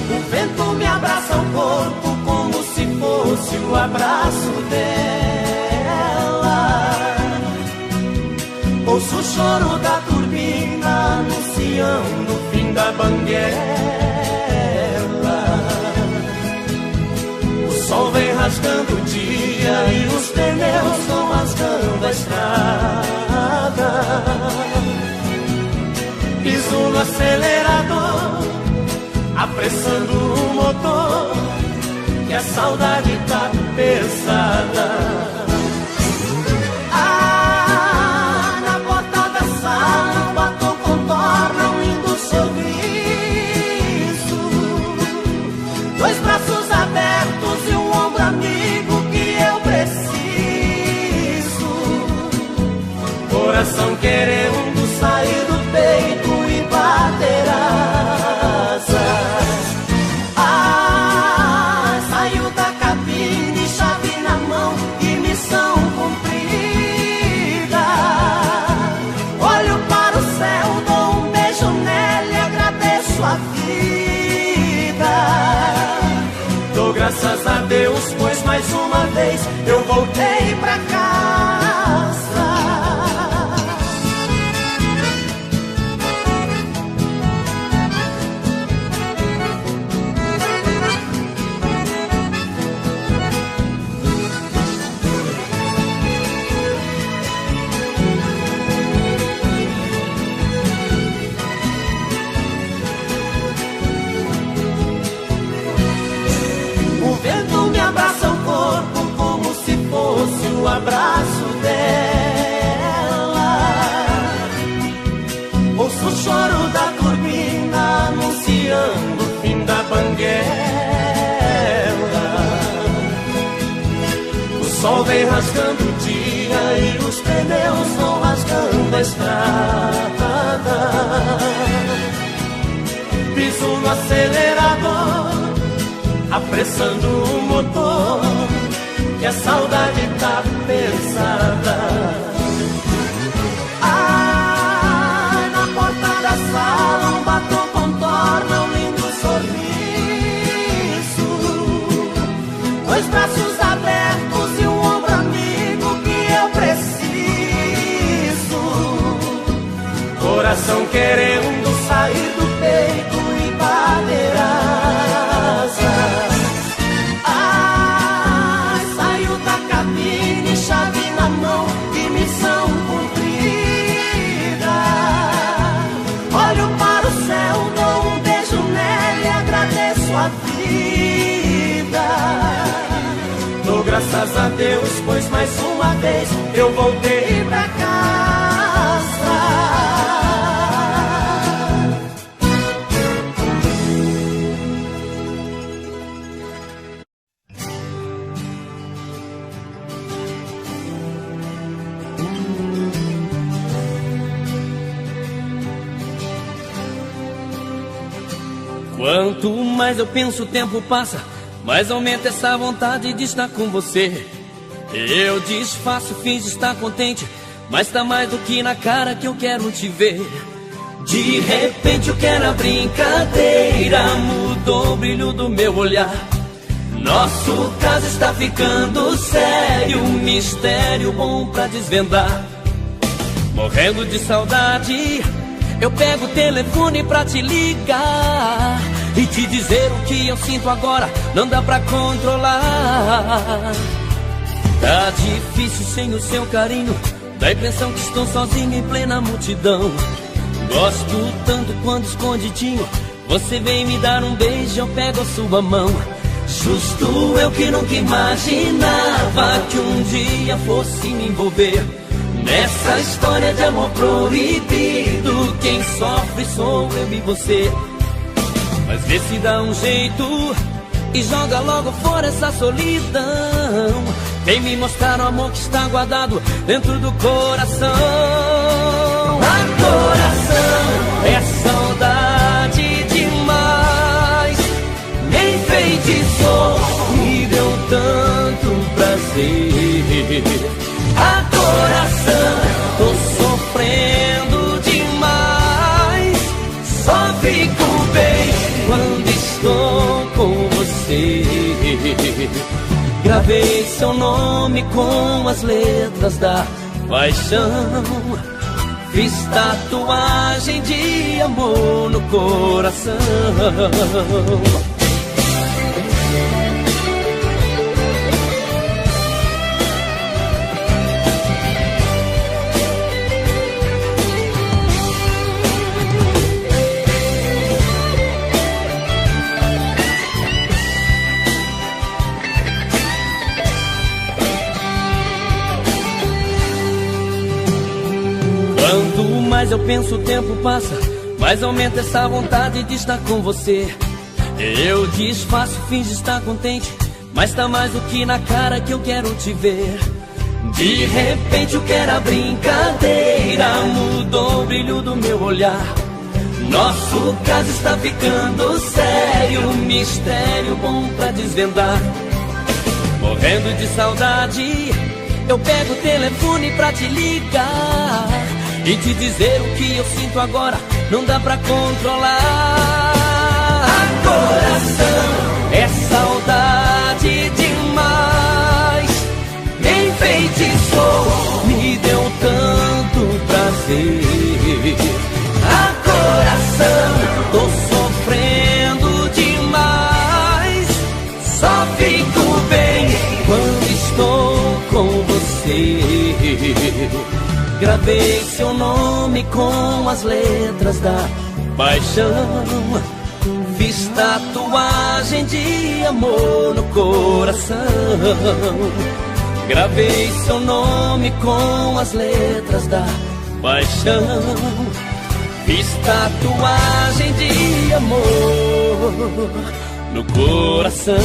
O vento me abraça o corpo como se fosse o abraço dela. Ouço o choro da turbina anunciando o fim da banguela. O sol vem rasgando o dia e os pneus vão rasgando a estrada. Piso no acelerador, apressando o motor, que a saudade tá pesada. Ah, na porta da sala, o batom contorna um lindo sorriso. Dois braços abertos e um ombro amigo que eu preciso. Coração querendo sair do peito e bater asas. Ah, saiu da cabine, chave na mão e missão cumprida. Olho para o céu, dou um beijo nela e agradeço a vida. Dou graças a Deus, pois mais uma vez eu voltei pra casa. sol vem rasgando o dia e os pneus vão rasgando a estrada. Piso no acelerador, apressando o motor, que a saudade tá pesada. Ai, na porta da sala um batom contorna um lindo sorriso, dois braços abertos e um ombro amigo que eu preciso. Coração querendo sair do peito e bater asas. Ai, saiu da cabine, chave na mão e missão cumprida. Olho para o céu, dou um beijo nela e agradeço a vida. Dou graças a Deus, pois mais uma vez eu voltei pra casa. Quanto mais eu penso, o tempo passa, mais aumenta essa vontade de estar com você. Eu disfarço, finjo estar contente, mas tá mais do que na cara que eu quero te ver. De repente o que era brincadeira mudou o brilho do meu olhar. Nosso caso está ficando sério, um mistério bom pra desvendar. Morrendo de saudade, eu pego o telefone pra te ligar e te dizer o que eu sinto agora, não dá pra controlar. Tá difícil sem o seu carinho, dá a impressão que estou sozinho em plena multidão. Gosto tanto quando escondidinho você vem me dar um beijo, eu pego a sua mão. Justo eu que nunca imaginava que um dia fosse me envolver nessa história de amor proibido. Quem sofre sou eu e você. Mas vê se dá um jeito e joga logo fora essa solidão. Vem me mostrar o amor que está guardado dentro do coração. A coração é saudade demais, me enfeitiçou, me deu tanto prazer. A coração, tô sofrendo demais, só fico bem quando estou com você. Gravei seu nome com as letras da paixão, fiz tatuagem de amor no coração. Quanto mais eu penso, o tempo passa, mais aumenta essa vontade de estar com você. Eu disfarço, finjo estar contente, mas tá mais do que na cara que eu quero te ver. De repente o que era brincadeira mudou o brilho do meu olhar. Nosso caso está ficando sério, um mistério bom pra desvendar. Morrendo de saudade, eu pego o telefone pra te ligar e te dizer o que eu sinto agora, não dá pra controlar. A coração é saudade demais, me enfeitiçou, me deu tanto prazer. A coração, tô sofrendo demais, só fico bem quando estou com você. Gravei seu nome com as letras da paixão, fiz tatuagem de amor no coração. Gravei seu nome com as letras da paixão, fiz tatuagem de amor no coração.